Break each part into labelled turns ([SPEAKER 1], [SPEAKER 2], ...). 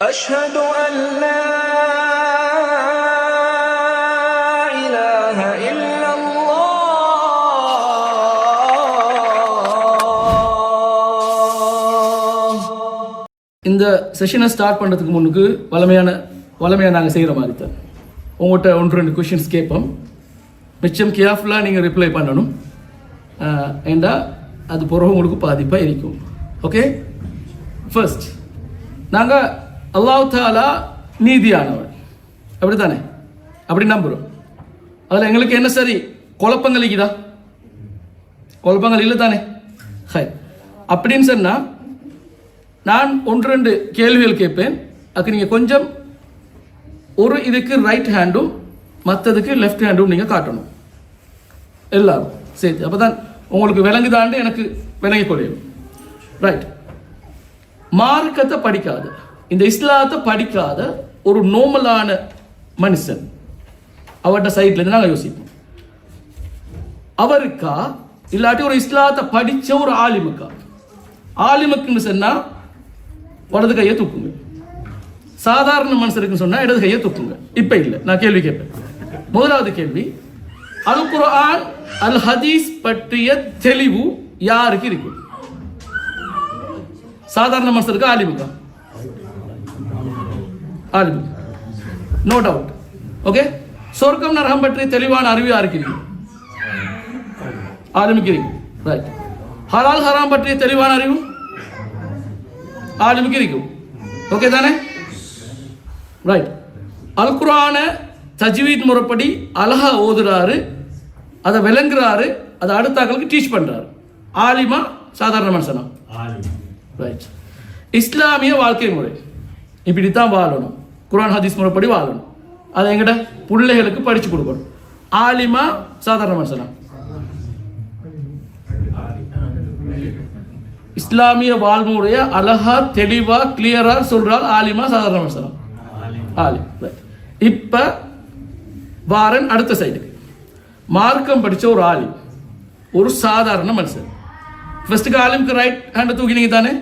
[SPEAKER 1] أشهد أن لا إله إلا الله.
[SPEAKER 2] இந்த செஷனை ஸ்டார்ட் பண்ணுறதுக்கு முன்னுக்கு வளமையாக நாங்கள் செய்கிற மாதிரி தான் உங்கள்கிட்ட 1-2 கொஷின்ஸ் கேட்போம். மிச்சம் கேர்ஃபுல்லாக நீங்கள் ரிப்ளை பண்ணணும். ஏண்டா அது பிறகு உங்களுக்கு பாதிப்பாக இருக்கும். ஓகே, ஃபர்ஸ்ட் நாங்கள் அல்லாஹ் தாலா நீதியானவர், அப்படி தானே? அப்படி நம்புகிறோம். அதில் எங்களுக்கு என்ன சரி குழப்பங்கள் இருக்குதா? குழப்பங்கள் இல்லை தானே? ஹை, அப்படின்னு சொன்னால் நான் 1-2 கேள்விகள் கேட்பேன். அதுக்கு நீங்கள் கொஞ்சம் ஒரு இதுக்கு ரைட் ஹேண்டும் மற்றதுக்கு லெஃப்ட் ஹேண்டும் நீங்கள் காட்டணும் எல்லாரும் சேர்த்து. அப்போ தான் உங்களுக்கு விளங்குதாண்டு எனக்கு விளங்கி கொள்ளையும். ரைட், மார்க்கத்தை படிக்காத, இந்த இஸ்லாத்தை படிக்காத ஒரு நோமலான மனுஷன் அவர்கிட்ட சைட்லேருந்து நாங்கள் யோசிப்போம், அவருக்கா இல்லாட்டி ஒரு இஸ்லாத்தை படித்த ஒரு ஆலிமுக்கா? ஆலிமுக்குன்னு சொன்னால் வலது கையை தூக்குங்க, சாதாரண மனுஷருக்குன்னு சொன்னால் இடது கையை தூக்குங்க. இப்போ இல்லை, நான் கேள்வி கேட்பேன். முதலாவது கேள்வி, அல் குர்ஆன் அல் ஹதீஸ் பற்றிய தெளிவு யாருக்கு இருக்கு? சாதாரண மனுஷருக்கு, ஆலிமுக்கா? ஆலிமுக்கு, நோ டவுட். ஓகே, சொர்க்கம் நரகம் பற்றிய தெளிவான அறிவு யாருக்கு இருக்கு? ஆலிமுக்கு இருக்கு. ரைட், ஹலால் ஹராம் பற்றிய தெளிவான அறிவு ஆலிமுக்கு இருக்கும். ஓகே தானே? ரைட், அல் குர்ஆனை தஜ்வீத் முறைப்படி அழகா ஓதுறாரு, அதை விளங்குறாரு, அதை அடுத்தாக்களுக்கு டீச் பண்றாரு. ஆலிமா சாதாரண மனுஷனா? ரைட், இஸ்லாமிய வாழ்க்கை முறை இப்படித்தான் வாழணும், குர்ஆன் ஹதீஸ் முறைப்படி வாழணும், அதை எங்கிட்ட பிள்ளைகளுக்கு படிச்சு கொடுக்கணும். ஆலிமா சாதாரண மனுஷனா? இஸ்லாமிய வாழ்முறைய அழகா தெளிவா கிளியரா சொல்றால் ஆலிமா சாதாரண மனுஷனா? ஆலிம். இப்ப வாரன் அடுத்த சைடுக்கு, மார்க்கம் படிச்ச ஒரு ஆலிம், ஒரு சாதாரண மனுஷன். ஃபர்ஸ்ட்டுக்கு ஆலிமுக்கு ரைட் ஹேண்டை தூக்கினீங்க தானே,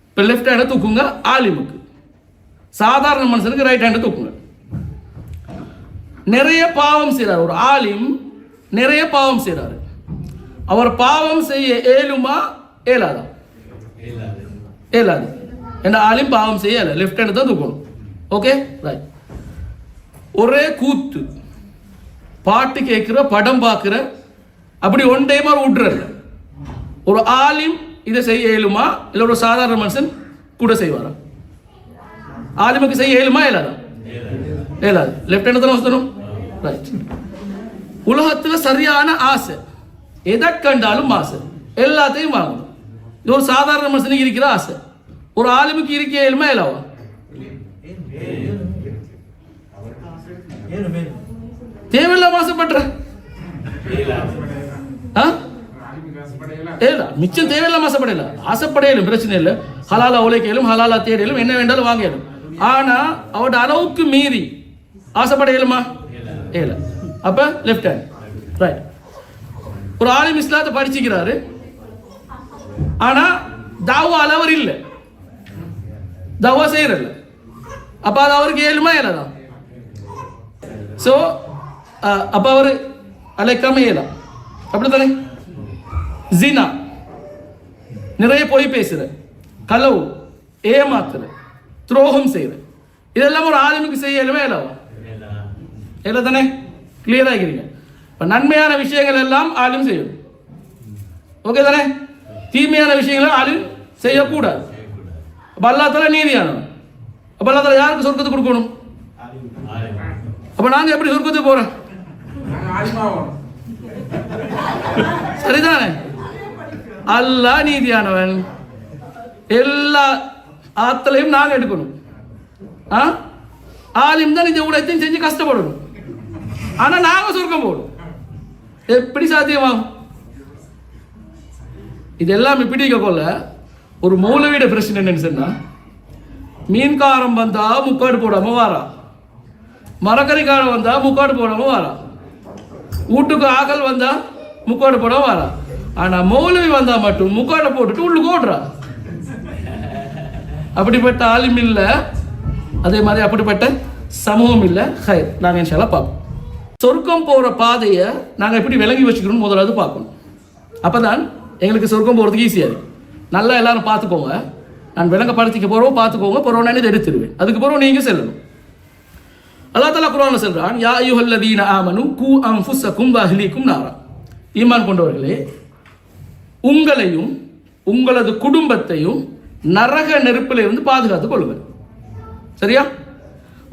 [SPEAKER 2] இப்போ லெஃப்ட் ஹேண்டை தூக்குங்க. ஆலிமுக்கு, சாதாரண மனுஷனுக்கு ரைட் ஹேண்டை தூக்குங்க. நிறைய பாவம் செய்கிறார் ஒரு ஆலிம், நிறைய பாவம் செய்கிறாரு. அவர் பாவம் செய்ய ஏழுமா ஏலாதா? ஏலாது. என்ன ஆலிம் பாவம் செய்ய ஏல, லெஃப்ட் ஹேண்டை தான் தூக்கணும். Okay, right. ஒரே கூத்து, பாட்டு கேட்குற, படம் பார்க்குற, அப்படி ஒன் டைம் விட்டுறாரு. ஒரு ஆலிம் இதை செய்ய இயலுமா? இல்லை ஒரு சாதாரண மனுஷன் கூட செய்வாரா? ஆலிமுக்கு செய்ய இயலுமா இயலாதா? இயலாது. லெஃப்ட் ஹேண்ட் தானே வசணும். ரைட். உலகத்தில் சரியான ஆசை, எதை கண்டாலும் ஆசை, எல்லாத்தையும் வாங்கணும். இது ஒரு சாதாரண மனுஷனுக்கு இருக்கிற ஆசை. ஒரு ஆலிமுக்கு இருக்க இயலுமா இயலாவா? தேவையில்லாம ஆசைப்படுற மிச்சம் தேவையில்லாம ஆசைப்படையில, ஆசைப்படையிலும் பிரச்சனை இல்லை. ஹலாலா உழைக்கலும், ஹலாலா தேடலும், என்ன வேண்டாலும் வாங்கலும். ஆனா அவட அளவுக்கு மீறி ஆசைப்படையலுமா? ஏல. அப்ப லெஃப்ட் ஹேண்ட். ரைட். ஒரு ஆலிம் இஸ்லாத்தை படிச்சுக்கிறாரு, ஆனா தாவா அளவர் இல்லை, தாவா செய்யறல. அப்ப அது அவருக்கு ஏழுமா ஏலதா? ஸோ அப்ப அவர் அழைக்காம ஏலாம், அப்படித்தானே? ஜினா, நிறைய பொய் பேசுற, களவு, ஏமாத்துற, துரோகம் செய்யற, இதெல்லாம் ஒரு ஆலிமுக்கு செய்ய இயலுமா இயலாவா? இல்லை தானே? கிளியர் ஆகிறீங்க. இப்போ நன்மையான விஷயங்கள் எல்லாம் ஆலிம் செய்யணும். ஓகே தானே? தீமையான விஷயங்களை ஆலிம் செய்யக்கூடாது. அப்போ அல்லாஹ் தஆலா நீதியானவன். அப்போ அல்லாஹ் தஆலா யாருக்கு சொர்க்கத்தை கொடுக்கணும்? அப்போ நாங்கள் எப்படி சொர்க்கத்துக்கு போகிறோம்? சரிதானே? அல்லாஹ் நீதியானவன், எல்லா ஆத்தலையும் நாங்கள் எடுக்கணும். ஆலிம் தான் இந்த உலகத்தையும் செஞ்சு கஷ்டப்படணும், ஆனால் நாங்கள் சொர்க்கம் போகணும். எப்படி சாத்தியமாகும்? இதெல்லாம் இப்படி கொள்ள ஒரு மௌலவியோட பிரச்சனை என்னன்னு சொன்னா, மீன்காரம் வந்தா முக்காடு போடாம வாரா, மரக்கறிக்காரம் வந்தா முக்காடு போடாம வாரா, வீட்டுக்கு ஆகல் வந்தா முக்காடு போடாம வாரா. ஆனா மௌலவி வந்தா மட்டும் முக்காடை போட்டுட்டு உள்ளுக்கு ஓடுறா. அப்படிப்பட்ட ஆலிம் இல்ல, அதே மாதிரி அப்படிப்பட்ட சமூகம் இல்லை. ஹைர், நாங்கள் இன்ஷா அல்லாஹ் பார்ப்போம். சொர்க்கம் போகிற பாதையை நாங்கள் எப்படி விளங்கி வச்சுக்கணும்னு முதலாவது பார்க்கணும். அப்போ தான் எங்களுக்கு சொர்க்கம் போகிறதுக்கு ஈஸியாக இருக்குது. நல்லா எல்லாரும் பார்த்துக்கோங்க, நான் விளங்கப்படுத்திக்க போகிறோம், பார்த்துக்கோங்க, போகிறோம் இதை எடுத்துருவேன். அதுக்கு பிறகு நீங்கள் செல்லணும். அல்லாஹ் தஆலா குர்ஆன்ல சொல்றான், யா அய்யுஹல்லதீன ஆமனு கூ அன்ஃபுஸக்கும் வ அஹ்லீக்கும் நாரா. ஈமான் கொண்டவர்களே, உங்களையும் உங்களது குடும்பத்தையும் நரக நெருப்பில் இருந்து பாதுகாத்துக் கொள்ளுங்கள். சரியா?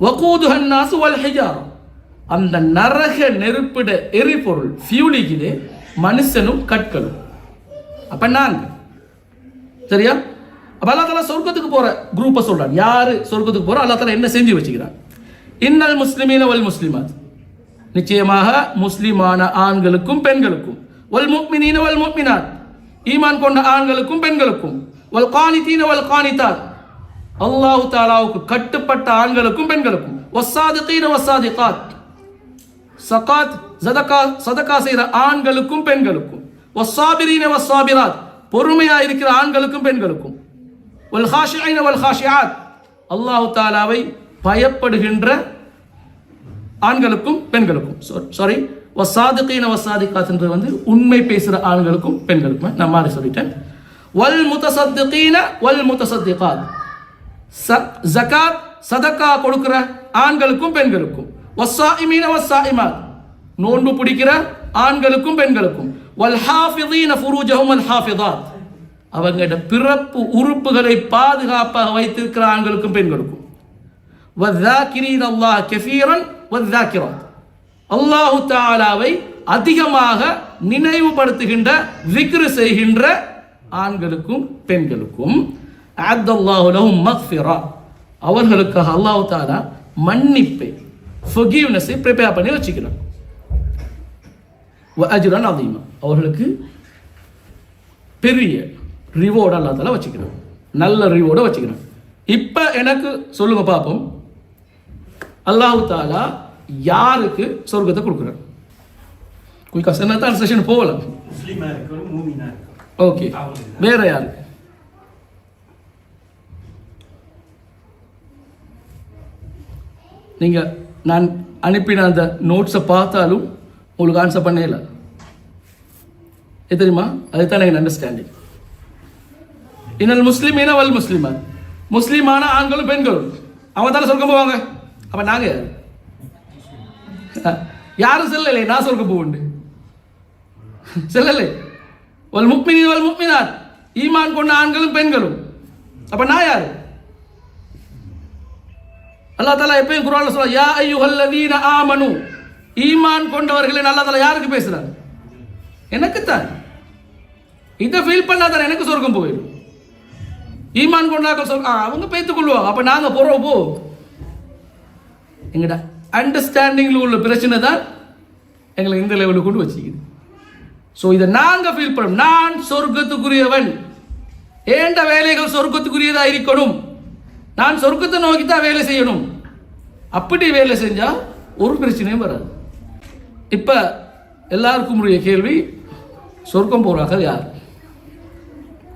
[SPEAKER 2] வகூதுஹன் நாசு வல் ஹிஜாரா. அந்த நரக நெருப்பிட எரிபொருள் ஃபியூலிக்குது மனுஷனும் கற்களும். அப்ப நாங்க சரியா? அப்ப அல்லாஹ் தஆலா சொர்க்கத்துக்கு போற குரூப்பை சொல்றான். யாரு சொர்க்கத்துக்கு போற அல்லாஹ் தஆலா என்ன செஞ்சு வச்சுக்கிறான்? இன்னல் முஸ்லிமீன வல் முஸ்லிமாத், நிச்சயமாக முஸ்லிமான ஆண்களுக்கும் பெண்களுக்கும், வல் முஃமினீன வல் முஃமினாத், ஈமான் கொண்ட ஆண்களுக்கும் பெண்களுக்கும், வல் கானிதீன வல் கானிதாத், அல்லாஹ் தஆலாவுக்கு கட்டுப்பட்ட ஆண்களுக்கும் பெண்களுக்கும், வஸ்ஸாதிகீன வஸ்ஸாதிகாத், ஸகாத் சதகா செய்கிற ஆண்களுக்கும் பெண்களுக்கும், வஸ்ஸாபிரீன வஸ்ஸாபிராத், பொறுமையாக இருக்கிற ஆண்களுக்கும் பெண்களுக்கும், வல் ஹாஷிஈன வல் ஹாஷிஆத், அல்லாஹ் தஆலாவை பயப்படுகின்ற ஆண்களுக்கும் பெண்களுக்கும், சாரி வஸ்ஸாதிகீன வஸ்ஸாதிகாத் என்று வந்து உண்மை பேசுகிற ஆண்களுக்கும் பெண்களுக்கும் நான் மாறி சொல்லிட்டேன். வல் முத்தசத்திகீன வல் முத்தசத்திகாத், ஜகாத் சதகா கொடுக்கிற ஆண்களுக்கும் பெண்களுக்கும், வஸ்ஸாயிமீன வஸ்ஸாயிமாத், நோன்பு பிடிக்கிற ஆண்களுக்கும் பெண்களுக்கும், வல் ஹாஃபிதீன ஃபுரூஜஹும் வல் ஹாஃபிதாத், அவங்களோட பிறப்பு உறுப்புகளை பாதுகாப்பாக வைத்திருக்கிற ஆண்களுக்கும் பெண்களுக்கும், வذாக்கிரீன அல்லாஹ் கஸீரன் வذாக்கிராத், அல்லாஹ் தஆலாவை அதிகமாக நினைவுபடுத்துகின்ற விக்ர் செய்கின்ற ஆண்களுக்கும் பெண்களுக்கும், அஅத்தல்லாஹு லஹும் மக்ஃபிரா, அவர்களுக்காக அல்லாஹ் தஆலா மன்னிப்பை forgiveness prepare பண்ணி வச்சிக்கிறான். அஜ்ரன் அதீமா, அவர்களுக்கு பெரிய ரிவார்ட் அல்லாஹ் தஆலா வச்சிக்கிறான், நல்ல ரிவார்டை வச்சிக்கிறான். இப்போ எனக்கு சொல்லுங்க பார்ப்போம், அல்லாஹ் தஆலா யாருக்கு சொர்க்கத்தை கொடுக்குறான்? குயிக்கா சென்னதான் செஷன் போகலாம். ஓகே, வேற யாருக்கு? நீங்கள் நான் அனுப்பின அந்த நோட்ஸை பார்த்தாலும் உங்களுக்கு ஆன்சர் பண்ணல. தெரியுமா? அதுதான் எனக்கு அண்டர்ஸ்டாண்டிங். இன்னல் முஸ்லிமீன வல் முஸ்லிமாத், முஸ்லிமான ஆண்களும் பெண்களும் அவங்க தானே சொர்க்கம் போவாங்க. அப்போ நாங்கள் யாரும் செல்லலை, நான் சொர்க்கம் போவுண்டு செல்லலை. வல் முஃமினீன வல் முஃமினாத், ஈமான் கொண்ட ஆண்களும் பெண்களும். அப்போ நான் யாரு? அல்லாஹ் தஆலா எப்பயும் குர்ஆன்ல சொல்றான், யா அய்யுஹல்லதீன ஆமனு, ஈமான் கொண்டவர்களே. அல்லாஹ் தஆலா யாருக்கு பேசுறாங்க? எனக்குத்தான். இதை ஃபீல் பண்ணாதான் எனக்கு சொர்க்கம் போயிடும். ஈமான் கொண்டாக்கள் அவங்க பேத்துக் கொள்வாங்க. அப்ப நாங்க போறோம் போ. எங்கடா அண்டர்ஸ்டாண்டிங்ல உள்ள பிரச்சனை தான் எங்களை இந்த லெவலுக்கு கொண்டு வச்சுக்குது. ஸோ இதை நாங்க ஃபீல் பண்ணணும். நான் சொர்க்கத்துக்குரியவன், ஏண்ட வேலைகள் சொர்க்கத்துக்குரியதா இருக்கணும், நான் சொர்க்கத்தை நோக்கி தான் வேலை செய்யணும். அப்படி வேலை செஞ்சா ஒரு பிரச்சனையும் வராது. இப்ப எல்லாருக்கும் உரிய கேள்வி, சொர்க்கம் போறார்கள் யார்?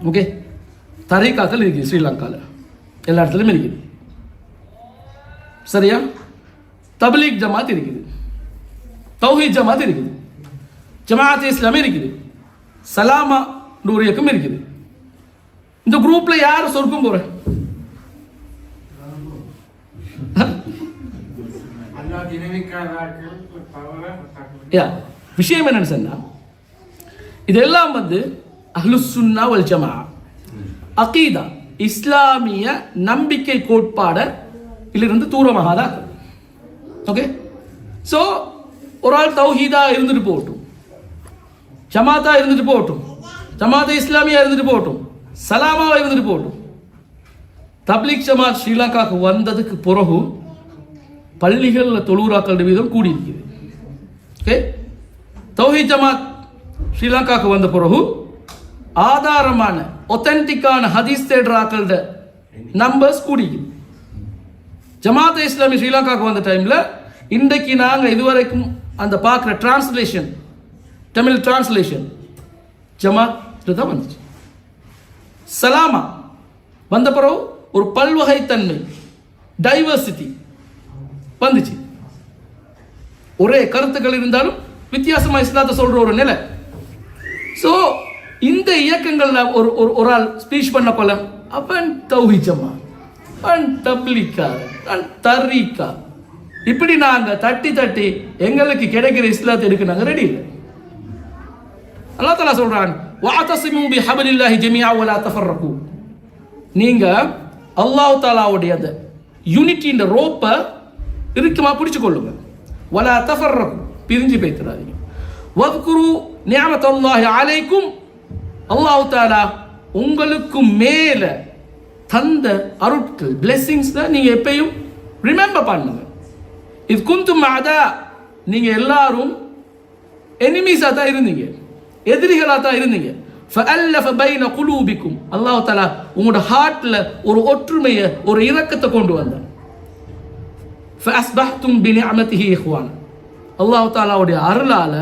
[SPEAKER 2] ஓகே, தரீகாக்கள் இருக்குது ஸ்ரீலங்காவில், எல்லா இடத்துலையும் இருக்குது. சரியா? தப்லீக் ஜமாத் இருக்குது, தௌஹீத் ஜமாத் இருக்குது, ஜமாத் இஸ்லாமி இருக்குது, சலாமா நூறு இயக்கம் இருக்குது. இந்த குரூப்ல யார் சொர்க்கம் போற? விஷயம் என்னன்னு சொன்னா, இதெல்லாம் வந்து அஹ்லுஸ் சுன்னா வல் ஜமா, அகீதா, இஸ்லாமிய நம்பிக்கை கோட்பாட இலிருந்து தூரமாக தான். ஓகே, ஸோ ஒரு ஆள் தௌஹீதா இருந்துட்டு போகட்டும், ஜமாத்தா இருந்துட்டு போகட்டும், ஜமாத்தா இஸ்லாமியா இருந்துட்டு போகட்டும், சலாமாவா இருந்துட்டு போகட்டும். தப்லீக் ஜமாத் ஸ்ரீலங்காவுக்கு வந்ததுக்கு பிறகு பள்ளிகளில் தொழுகிறாக்கள் வீதம் கூடி இருக்குது. ஓகே, தௌஹீத் ஜமாத் ஸ்ரீலங்காவுக்கு வந்த பிறகு ஆதாரமான ஒத்தன்டிக்கான ஹதீஸ் தேடுறாக்களோட நம்பர்ஸ் கூடிக்குது. ஜமாத் இஸ்லாமி ஸ்ரீலங்காவுக்கு வந்த டைமில் இன்றைக்கு நாங்கள் இதுவரைக்கும் அந்த பார்க்குற டிரான்ஸ்லேஷன், தமிழ் டிரான்ஸ்லேஷன் ஜமாத் தான் வந்துச்சு. சலாமா வந்த பிறகு ஒரு பல்வகைத்தன்மை, டைவர்சிட்டி வந்துச்சு. ஒரே கருத்துக்கள் இருந்தாலும் வித்தியாசமாக இஸ்லாத்தை சொல்ற ஒரு நிலை. ஸோ இந்த இயக்கங்கள்ல ஒரு ஆள் ஸ்பீச் பண்ண கொள்ள அவன் தௌஹீஜமா, அவன் தப்லீக்கா, அவன் தர்ரீக்கா, இப்படி நாங்க தட்டி தட்டி எங்களுக்கு கிடைக்கிற இஸ்லாத்தை எடுக்க நாங்க ரெடி இல்லை. அல்லாஹ் தஆலா சொல்றான், வஅதஸிமு பிஹப்லில்லாஹி ஜமீஅ வலா தஃபர்ரகு. நீங்க அல்லாஹ் தஆலாவுடைய அந்த யூனிட்டின்ற ரோப்பை இறுக்கமா பிடிச்சு கொள்ளுங்க. வலா தஃபர்ரகு, பிரிஞ்சு போய்த்திராதீங்க. வத்குரு நிஅமத்தல்லாஹி அலைக்கும், அல்லாஹ் தஆலா உங்களுக்கு மேல தந்த அருட்கள் பிளெஸிங்ஸ் நீங்க எப்பயும் ரிமெம்பர் பண்ணுங்க. இது குந்தும் அதா, நீங்க எல்லாரும் எனிமீஸா தான் இருந்தீங்க, எதிரிகளா தான் இருந்தீங்க. ஃபஅல்லஃப பைன குலூபிக்கும், அல்லாஹ் தஆலா உங்களோட ஹார்ட்ல ஒரு ஒற்றுமையை, ஒரு இரக்கத்தை கொண்டு வந்தார். ஃபஅஸ்பஹ்தும் பினிஅமதிஹி இஹ்வான, அல்லாஹ் தஆலாவுடைய அருளால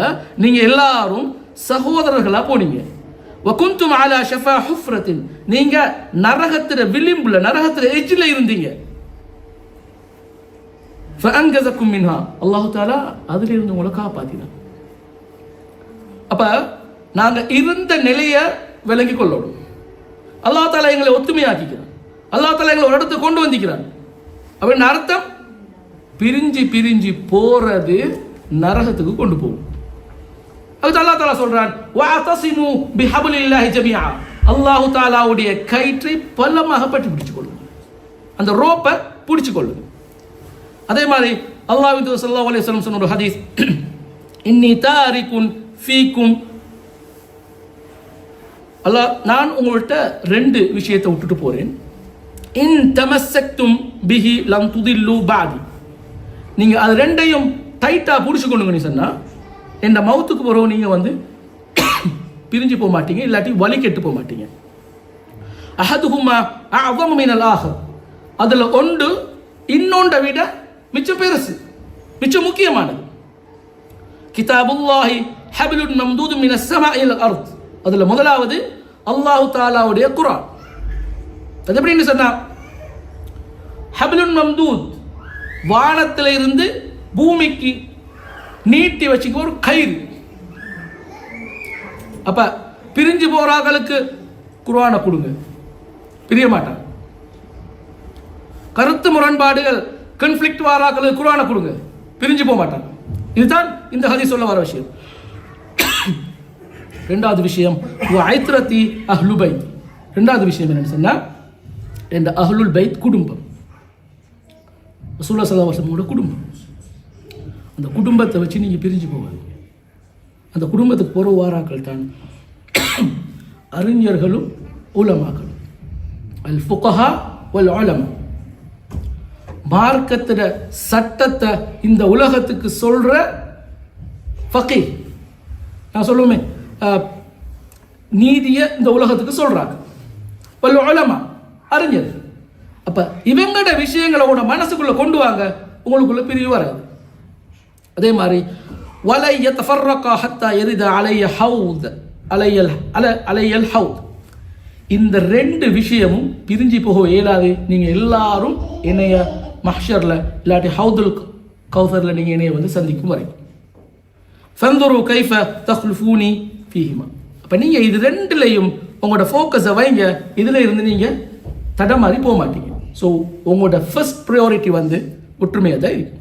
[SPEAKER 2] நீங்க எல்லாரும் சகோதரர்களா போனீங்க. வகுந்தும் அலா ஷஃபா ஹுஃப்ரத்தின், நீங்க நரகத்தில விளிம்புல, நரகத்தில எட்ஜ்ல இருந்தீங்க. ஃபஅன்கஸகும் மின்ஹா, அல்லாஹ் தஆலா அதில இருந்து உங்களை காப்பாத்தினார். அப்ப நாங்க இருந்த நிலையை விளங்கி கொள்ளணும். அல்லாஹ் தஆலா எங்களை ஒத்துமையாக்கிக்கிறான், அல்லாஹ் தஆலா எங்களை ஒரு இடத்துக்கு கொண்டு வந்திக்கிறான். அப்படின்னு அர்த்தம், பிரிஞ்சு பிரிஞ்சு போறது நரகத்துக்கு கொண்டு போகும். அது அல்லாஹ் தஆலா சொல்றான், வஅதஸிமு பிஹப்லில்லாஹி ஜமீஆ, அல்லாஹ் தஆலாவுடைய கயிற்றை பலமாக பற்றி பிடிச்சு கொள்ளுங்க, அந்த ரோப்பை பிடிச்சு கொள்ளுங்க. அதே மாதிரி அல்லாஹ்வின் தூதர் ஸல்லல்லாஹு அலைஹி வஸல்லம் சொன்ன ஒரு ஹதீஸ், இன்னி தாரிகுன் ஃபீக்கும், அல்லாஹ் நான் உங்கள்கிட்ட ரெண்டு விஷயத்தை விட்டுட்டு போறேன். இன் தமஸ்ஸக்தும் பிஹி லம் துதில்லு பாதி, நீங்க அது ரெண்டையும் டைட்டா பிடிச்சுக்கொண்டுங்கன்னு சொன்னா என் மவுத்துக்கு போறோம் நீங்க வந்து பிரிஞ்சு போக மாட்டீங்க, இல்லாட்டி வலி கெட்டு போக மாட்டீங்க. அஹதுஹுமா அஅஸமு மினல் ஆஹர், அதுல ஒன்று இன்னொன்றை விட மிச்சம் பெருசு, மிச்சம் முக்கியமானது. கிதாபுல்லாஹி ஹப்லுன் மம்தூது மினஸ் ஸமாஇ இலல் அர்த், அதுல முதலாவது அல்லாஹ் தஆலாவுடைய குர்ஆன். அது எப்படின்னு சொன்னா, ஹப்லுன் மம்தூத், வானத்தில இருந்து பூமிக்கு நீட்டி வச்சுக்க ஒரு கயிறு. அப்ப பிரிஞ்சு போறாங்களுக்கு குர்ஆனை கொடுங்க, பிரிய மாட்டாங்க. கருத்து முரண்பாடுகள், கான்ஃப்ளிக்ட் வாராக்களுக்கு குர்ஆனை கொடுங்க, பிரிஞ்சு போக மாட்டாங்க. இதுதான் இந்த ஹதீஸ் சொல்ல வர விஷயம். ரெண்டாவது விஷயம் ஐத்ரதி அஹ்லு பைத், ரெண்டாவது விஷயம் என்னன்னு சொன்னா, இந்த அஹ்லுல் பைத் குடும்பம், ரசூலுல்லாஹி ஸல்லல்லாஹு அலைஹி வஸல்லம் குடும்பம். அந்த குடும்பத்தை வச்சு நீங்க பிரிஞ்சு போவாங்க. அந்த குடும்பத்துக்கு போற வாராக்கள் தான் அறிஞர்களும் உலமாக்களும், அல் ஃபுகஹா வல் உலமா. மார்க்கத்திட சட்டத்தை இந்த உலகத்துக்கு சொல்ற ஃபகீஹ், நான் சொல்லுவேன் நீதியை இந்த உலகத்துக்கு சொல்றாங்க. வல் உலமா, அறிஞர். அப்ப இவங்களோட விஷயங்களை உங்களோட மனசுக்குள்ள கொண்டு வாங்க, உங்களுக்குள்ள பிரிவு வராது. அதே மாதிரி வலை யதஃபர்ரகா ஹத்தா யரித அலைய ஹவுத் அலையல் ஹவுத், இந்த ரெண்டு விஷயமும் பிரிஞ்சு போக இயலாது. நீங்க எல்லாரும் என்னைய மஹ்ஷர்ல இல்லாட்டி ஹவுதுல் கௌசர்ல நீங்க என்னைய வந்து சந்திக்கும் வரைக்கும். ஃபன்துரு கைஃப தக்லுஃபூனி ஃபீஹிமா, அப்ப நீங்க இது ரெண்டுலையும் உங்களோட ஃபோக்கஸை வைங்க, இதுல இருந்து நீங்க தடமாறி போக மாட்டீங்க. ஸோ உங்களோட ஃபர்ஸ்ட் ப்ரையாரிட்டி வந்து ஒற்றுமையாக தான் இருக்கும்.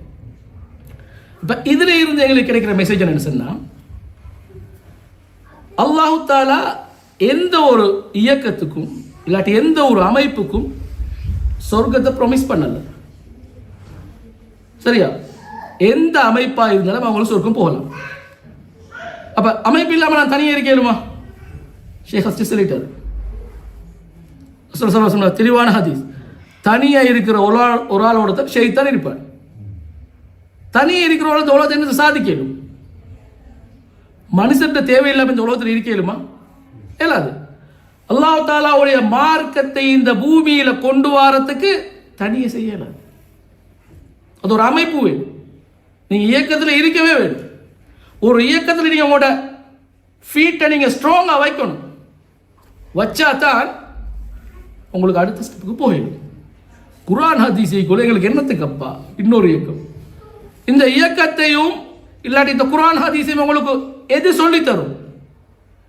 [SPEAKER 2] இப்போ இதுல இருந்து எங்களுக்கு கிடைக்கிற மெசேஜ் என்னன்னு சொன்னா, அல்லாஹ் தஆலா எந்த ஒரு இயக்கத்துக்கும் இல்லாட்டி எந்த ஒரு அமைப்புக்கும் சொர்க்கத்தை ப்ராமிஸ் பண்ணல. சரியா? எந்த அமைப்பா இருந்தாலும் அவங்களும் சொர்க்கம் போகலாம். அப்ப அமைப்பு இல்லாம நான் தனியே இருக்கேனுமா? ஷேக் ஹஸ்டி சொல்லிட்டாரு, தெளிவான ஹதீஸ். தனியா இருக்கிற ஒரு ஆளோட தான் ஷைத்தான் இருப்பார். தனியே இருக்கிறவங்கள இந்த உலகத்தை என்ன சாதிக்கலும்? மனுஷன் தேவையில்லாம இந்த உலகத்தில் இருக்கலுமா? இயலாது. அல்லாஹ் தஆலாவுடைய மார்க்கத்தை இந்த பூமியில கொண்டு வரத்துக்கு தனியே செய்யலாம். அது ஒரு அமைப்பு வேணும். நீங்க இயக்கத்தில் இருக்கவே வேணும். ஒரு இயக்கத்தில் நீங்க உங்களோட ஃபீட்டை நீங்க ஸ்ட்ராங்கா வைக்கணும். வச்சா தான் உங்களுக்கு அடுத்த ஸ்டெப்புக்கு போயிடும். குர்ஆன் ஹதீஸைக்குள்ள எங்களுக்கு என்னத்துக்கப்பா இன்னொரு இயக்கம்? இந்த இயக்கத்தையும் இல்லாட்டி இந்த குர்ஆன் ஹதீஸையும் உங்களுக்கு எது சொல்லி தரும்?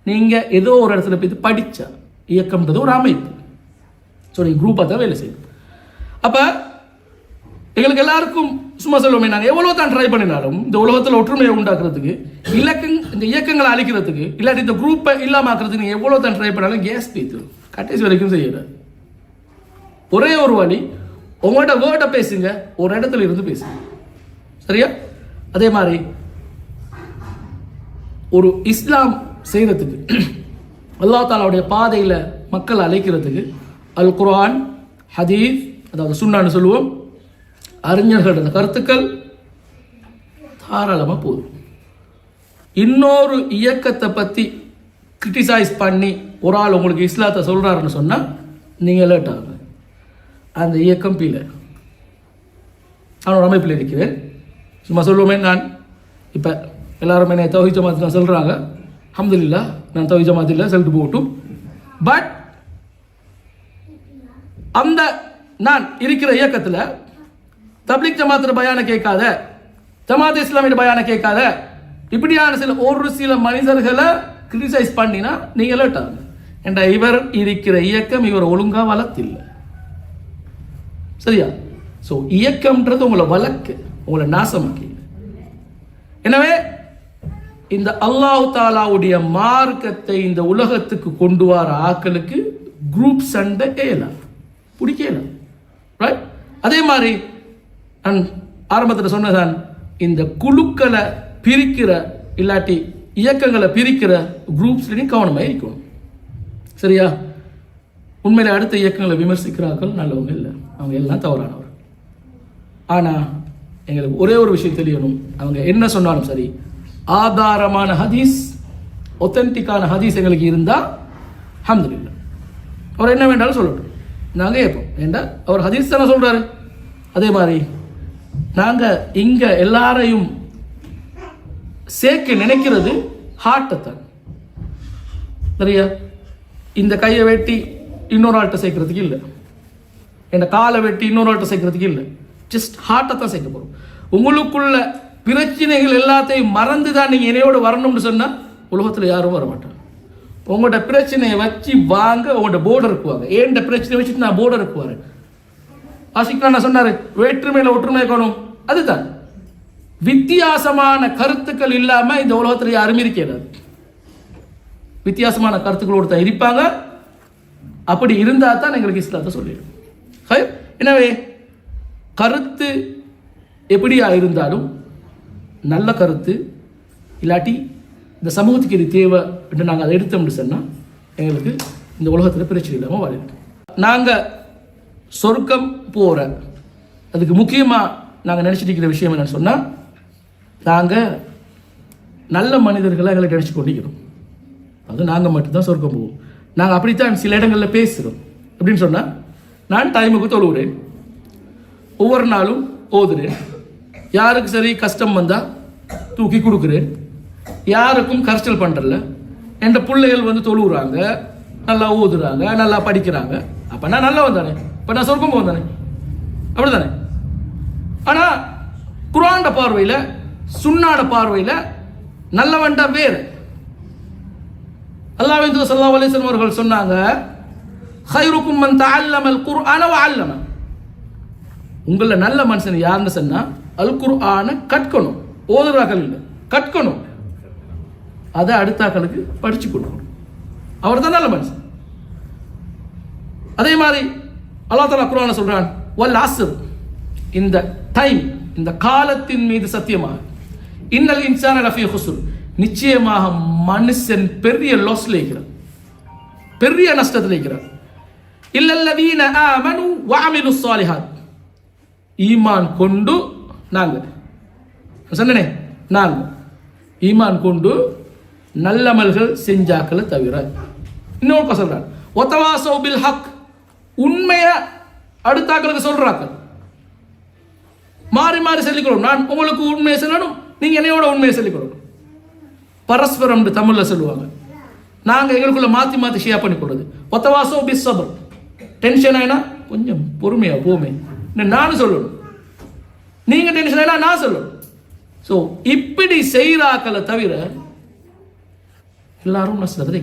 [SPEAKER 2] நீங்க ஏதோ ஒரு இடத்துல போய் படிச்சா. இயக்கம்ன்றது ஒரு அமைப்பு. ஸோ நீங்கள் குரூப்பாக தான் வேலை செய்யும். அப்போ எங்களுக்கு எல்லாருக்கும் சும்மா சொல்லுவோமே, நாங்கள் எவ்வளோ தான் ட்ரை பண்ணினாலும் இந்த உலகத்தில் ஒற்றுமையை உண்டாக்குறதுக்கு, இந்த இயக்கங்களை அழிக்கிறதுக்கு, இல்லாட்டி இந்த குரூப்பை இல்லாமக்கிறதுக்கு நீங்கள் எவ்வளோ தான் ட்ரை பண்ணாலும் கேஸ் பீத்து கடைசி வரைக்கும் செய்யறாரு. ஒரே ஒரு வழி, உங்களோட வேர்டை பேசுங்க, ஒரு இடத்துல இருந்து பேசுங்க. சரியா? அதே மாதிரி ஒரு இஸ்லாம் செய்யறதுக்கு, அல்லாஹ் தாலாவுடைய பாதையில் மக்கள் அழைக்கிறதுக்கு அல் குர்ஆன், ஹதீஸ், அதாவது சுன்னான்னு சொல்லுவோம், அறிஞர்களோட கருத்துக்கள் தாராளமாக போதும். இன்னொரு இயக்கத்தை பற்றி கிரிட்டிசைஸ் பண்ணி ஒரு ஆள் உங்களுக்கு இஸ்லாத்தை சொல்கிறாருன்னு சொன்னால் நீங்கள் லேட் ஆகுங்க. அந்த இயக்கம் பீல நான் ஒரு அமைப்பில் இருக்கிறேன். சும்மா சொல்லுவோமே, நான் இப்போ எல்லாருமே என்னை தௌஹீத் ஜமாத் தான் சொல்கிறாங்க. அல்ஹம்துலில்லாஹ், நான் தௌஹீத் ஜமாத் இல்லை சொல்லிட்டு போகட்டும். பட் அந்த நான் இருக்கிற இயக்கத்தில் தப்லீக் ஜமாத்திர பயான கேட்காத, ஜமாத் இஸ்லாமிய பயான கேட்காத, இப்படியான ஒரு சில மனிதர்களை கிரிட்டிசைஸ் பண்ணினா நீங்கள் லேட் ஆகுங்க. என்ற இவர் இருக்கிற இயக்கம் இவர் ஒழுங்கா வளர்த்தில்லை. சரியா? ஸோ இயக்கம்ன்றது உங்களை வளர்க்கு, உங்களை நாசமாக்கி. எனவே இந்த அல்லாஹ் தாலாவுடைய மார்க்கத்தை இந்த உலகத்துக்கு கொண்டு வர ஆக்களுக்கு குரூப் சண்டை ஏலாம், பிடிக்கலாம். ரைட்? அதே மாதிரி நான் ஆரம்பத்தில் சொன்னதான், இந்த குழுக்களை பிரிக்கிற இல்லாட்டி இயக்கங்களை பிரிக்கிற குரூப்ஸ்லையும் கவனமாக இருக்கணும். சரியா? உண்மையில அடுத்த இயக்கங்களை விமர்சிக்கிறார்கள் நல்லவங்க இல்லை, அவங்க எல்லாம் தவறானவர். ஆனால் எங்களுக்கு ஒரே ஒரு விஷயம் தெரியணும், அவங்க என்ன சொன்னாலும் சரி, ஆதாரமான ஹதீஸ், ஒத்தன்டிக்கான ஹதீஸ் எங்களுக்கு இருந்தால் அல்ஹம்துலில்லாஹ், அவர் என்ன வேண்டாலும் சொல்லட்டும், நாங்கள் கேட்போம். ஏண்டா அவர் ஹதீஸ் தானே சொல்கிறாரு. அதே மாதிரி நாங்கள் இங்கே எல்லாரையும் சேர்க்க நினைக்கிறது ஹார்ட்டைத்தான். சரியா? இந்த கையை வெட்டி இன்னொரு ஆள்கிட்ட சேர்க்கறதுக்கு இல்லை, இந்த காலை வெட்டி இன்னொரு ஆள்கிட்ட சேர்க்கறதுக்கு இல்லை, ஜஸ்ட் ஹார்ட்டை தான் சேர்க்க போகிறோம். உங்களுக்குள்ள பிரச்சனைகள் எல்லாத்தையும் மறந்து தான் நீங்கள் என்னையோடு வரணும்னு சொன்னால் உலகத்தில் யாரும் வர மாட்டாங்க. உங்களோட பிரச்சனையை வச்சு வாங்க, உங்களோட போர்டருக்கு வாங்க. ஏண்ட பிரச்சனையை வச்சுட்டு நான் போர்டருக்கு வரேன். ஆசிக்னா சொன்னார், வேற்றுமையில் ஒற்றுமை காணும். அதுதான் வித்தியாசமான கருத்துக்கள் இல்லாமல் இந்த உலகத்தில் யாருமே இருக்கிறார். வித்தியாசமான கருத்துக்களோடு தான் இருப்பாங்க. அப்படி இருந்தால் தான் எங்களுக்கு இஸ்லாத்தை சொல்லிடும். எனவே கருத்து எப்படியா இருந்தாலும் நல்ல கருத்து இல்லாட்டி இந்த சமூகத்துக்கு இது தேவை என்று நாங்கள் அதை எடுத்தோம்னு சொன்னால் எங்களுக்கு இந்த உலகத்தில் பிரச்சனை இல்லாமல் வாழிடும். நாங்கள் சொர்க்கம் போகிற அதுக்கு முக்கியமாக நாங்கள் நினச்சிட்டு இருக்கிற விஷயம் என்னன்னு சொன்னால், நாங்கள் நல்ல மனிதர்களை எங்களை நினச்சி கொண்டிருக்கிறோம். அது நாங்கள் மட்டும்தான் சொர்க்கம் போவோம். நாங்கள் அப்படித்தான் சில இடங்களில் பேசுகிறோம். எப்படின்னு சொன்னால், நான் டைமுக்கு தொழுகிறேன், ஒவ்வொரு நாளும் ஓதுறேன், யாருக்கு சரி கஷ்டம் வந்தால் தூக்கி கொடுக்குறேன், யாருக்கும் கரைச்சல் பண்ணுறல, என் பிள்ளைகள் வந்து தொழுகிறாங்க, நல்லா ஓதுறாங்க, நல்லா படிக்கிறாங்க, அப்போ நான் நல்லவன் தானே, இப்போ நான் சொர்க்கம் போவேன் தானே, அப்படி தானே? ஆனால் குர்ஆன் பார்வையில், சுன்னாட பார்வையில் நல்லவன்டா வேறு. அல்லாஹ்வின் தூதர் ஸல்லல்லாஹு அலைஹி வஸல்லம் அவர்கள் சொன்னாங்க, ഖൈറുക്കും மன் தஅல்லமல் குர்ஆன வ அல்லம. உங்கள நல்ல மனுஷன் யாருன்னு சொன்னா, அல் குர்ஆனை கற்கணும், ஓதுறாக்கள் இல்லை, கற்கணும், அதை அடுத்தாக்களுக்கு படிச்சு கொடுக்கணும். அவர் தான் நல்ல மனுஷன். அதே மாதிரி அல்லாஹ் தஆலா குர்ஆனை சொல்றான், வல் அஸ்ர், இந்த டைம், இந்த காலத்தின் மீது சத்தியமாக, இன்னல் இன்சான லஃபீ குஸ்ர், நிச்சயமாக மனுஷன் பெரிய லாஸ்ல இருக்கிறார், பெரிய நஷ்டத்தில் இருக்கிறார். இல்லல்லதீன ஆமனு வ அமிலுஸ் ஸாலிஹாத், ஈமான் கொண்டு நாங்கள் சொன்னனே, நாங்கள் ஈமான் கொண்டு நல்லமல்கள் செஞ்சாக்களை தவிர. இன்னொரு சொல்றாங்க, ஒத்தவாசௌ பில் ஹக், உண்மையை அடுத்தாக்களுக்கு சொல்றாங்க, மாறி மாறி சொல்லிக்கொள்ளும். நான் உங்களுக்கு உண்மையை சொல்லணும், நீங்க என்னையோட உண்மையை சொல்லிக்கொள்ளணும். பரஸ்பரம் தமிழ்ல சொல்லுவாங்க, நாங்கள் எங்களுக்குள்ள மாற்றி மாற்றி ஷேர் பண்ணி கொடுறது. ஒத்தவாசோ பிஸ் சபர், டென்ஷன் ஆயினா கொஞ்சம் பொறுமையா போமே, நானும் சொல்லணும், நீங்க டென்ஷன் ஆனா நான் சொல்லணும். ஸோ இப்படி செய்கிறாக்களை தவிர எல்லாரும் நஷ்டத்தை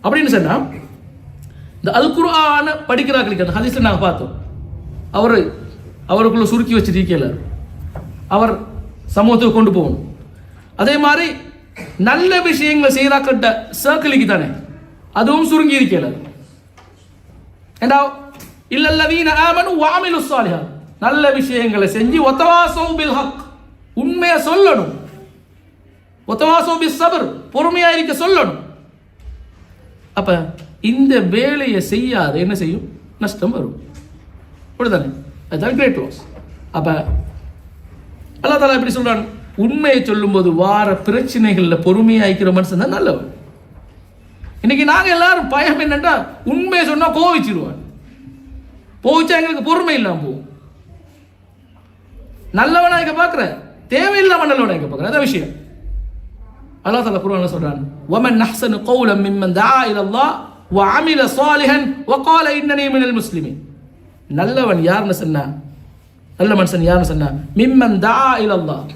[SPEAKER 2] அப்படின்னு சொன்னா, இந்த அல் குர்ஆனை படிக்கிறார்களுக்கு அந்த ஹதீஸ்ல நாங்கள் பார்த்தோம், அவருக்குள்ள சுருக்கி வச்சிருக்கல, அவர் சமூகத்துக்கு கொண்டு போகணும். அதே மாதிரி நல்ல விஷயங்களை செய்கிறாக்கிட்ட சர்க்கிளுக்கு தானே அதுவும் சுருங்கி இருக்கல. ஏண்டா இல்லல்லதீன ஆமனு வஅமிலு ஸாலிஹாத், நல்ல விஷயங்களை செஞ்சு வதவாஸௌ பில் ஹக், உண்மையை சொல்லணும், வதவாஸௌ பிஸ் ஸப்ர், பொறுமையா இருக்க சொல்லணும். அப்ப இந்த வேலையை செய்யாத என்ன செய்யும்? நஷ்டம் வரும். அப்படிதானே? அதுதான் கிரேட் லாஸ். அப்ப அல்லாஹ் தஆலா எப்படி சொல்றான்? உண்மையை சொல்லும்போது வார பிரச்சனைகள்ல பொறுமையாய்க்கிற மனுஷன் தான் நல்லவன். இன்னைக்கு நாங்க எல்லாரும் பயம் என்னன்னா, உண்மையை சொன்னா கோவிச்சிருவான், போவிச்சா எங்களுக்கு பொறுமை இல்லாம போகும். நல்லவனா இருக்க பாக்குற, தேவையில்லாம நல்லவனா இருக்க பாக்குற, அதான் விஷயம். அல்லாஹ் தஆலா குர்ஆன்ல சொல்றான், வமன் அஹ்ஸனு கௌலன் மிம்மன் தஆ இலல்லாஹ் வஅமில ஸாலிஹன் வகால இன்னனி மினல் முஸ்லிமீன். நல்லவன் யாருன்னு சொன்னா, நல்ல மனுஷன் யாருன்னு சொன்னா, மிம்மன் தஆ இலல்லாஹ்,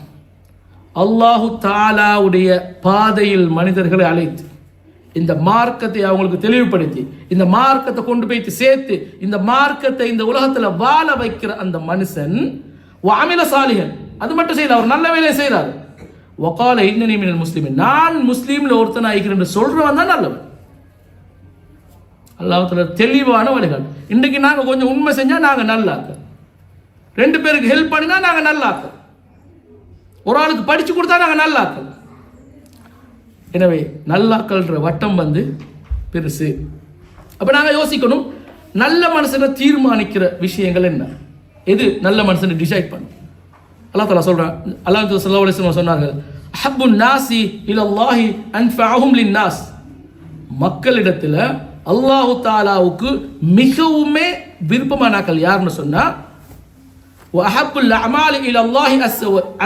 [SPEAKER 2] அல்லாஹு தஆலாவுடைய பாதையில் மனிதர்களை அழைத்து இந்த மார்க்கத்தை அவங்களுக்கு தெளிவுபடுத்தி இந்த மார்க்கத்தை கொண்டு போய் சேர்த்து இந்த மார்க்கத்தை இந்த உலகத்துல வாழ வைக்கிற அந்த மனுஷன் வஅமில ஸாலிஹன், அது மட்டும் செய்யல, அவர் நல்ல வேலையை செய்யறாரு. வகால இன்னனி மினல் முஸ்லிமீன், நான் முஸ்லீம்ல ஒருத்தன் ஆகிறேன் சொல்றவன் தான் நல்லவன். அல்லாஹ் தஆலா தெளிவான வழிகாட்டு. இன்னைக்கு நாங்க கொஞ்சம் உண்மை செஞ்சா நாங்க நல்லாக்க, ரெண்டு பேருக்கு ஹெல்ப் பண்ணினா நாங்க நல்லாக்க, ஒரு ஆளுக்கு படிச்சு கொடுத்தா நாங்க நல்லாக்க. எனவே நல்லாக்கல்ன்ற வட்டம் வந்து பெருசு. அப்ப நாங்க யோசிக்கணும், நல்ல மனுஷனை தீர்மானிக்கிற விஷயங்கள் என்ன, எது நல்ல மனுஷனை டிசைட் பண்ணும். அல்லாஹ் தஆலா சொல்றான், அல்லாஹ் ஸல்லல்லாஹு அலைஹி வஸல்லம் சொன்னார்கள், அஹப்புன் நாஸி இலல்லாஹி அன்ஃபஅஹும் லின்னாஸ், மக்களிடத்துல அல்லாஹ் தஆலாவுக்கு மிகவுமே விருப்பமானாக்கள் யாருன்னு சொன்னா, வஅஹப்புல் அமாலி இலல்லாஹி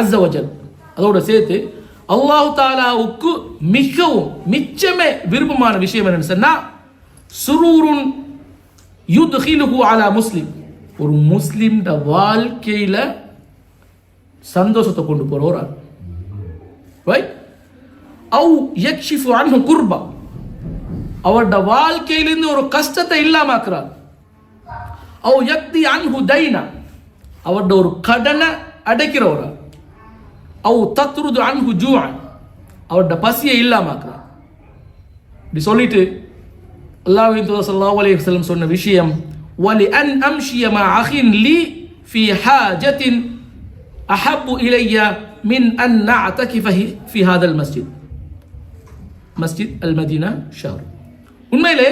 [SPEAKER 2] அஸ்ஸ வஜல், அதோட சேர்த்து அல்லாஹ் தஆலாவுக்கு மிகவும் மிச்சமே விருப்பமான விஷயம் என்னன்னு சொன்னா, சுரூருன் யுத்கிலுஹு அலா முஸ்லிம், ஒரு முஸ்லிம்ட வாழ்க்கையில சந்தோஷத்தை கொண்டு போற ஒரு ஆள், ரைட்? அவ் யக்ஷிஃபு அன்ஹு குர்பா, அவருடைய வாழ்க்கையிலிருந்து ஒரு கஷ்டத்தை இல்லாமக்கிறார். அவ் யக்தி அன்ஹு தைனா, அவருடைய ஒரு கடனை அடைக்கிற ஒரு ஆள். அவ் தத்ருது அன்ஹு ஜூஅன், அவருடைய பசியை இல்லாமக்கிறார். இப்படி சொல்லிட்டு அல்லாஹ்வின் தூதர் ஸல்லல்லாஹு அலைஹி வஸல்லம் சொன்ன விஷயம், வலி அன் அம்ஷிய மா அகின் லி ஃபீ ஹாஜத்தின் அஹப்பு இலைய மின் an நஅதகிஃப fee ஹாதல் Masjid, Masjid Al Medina Shaher. உண்மையிலே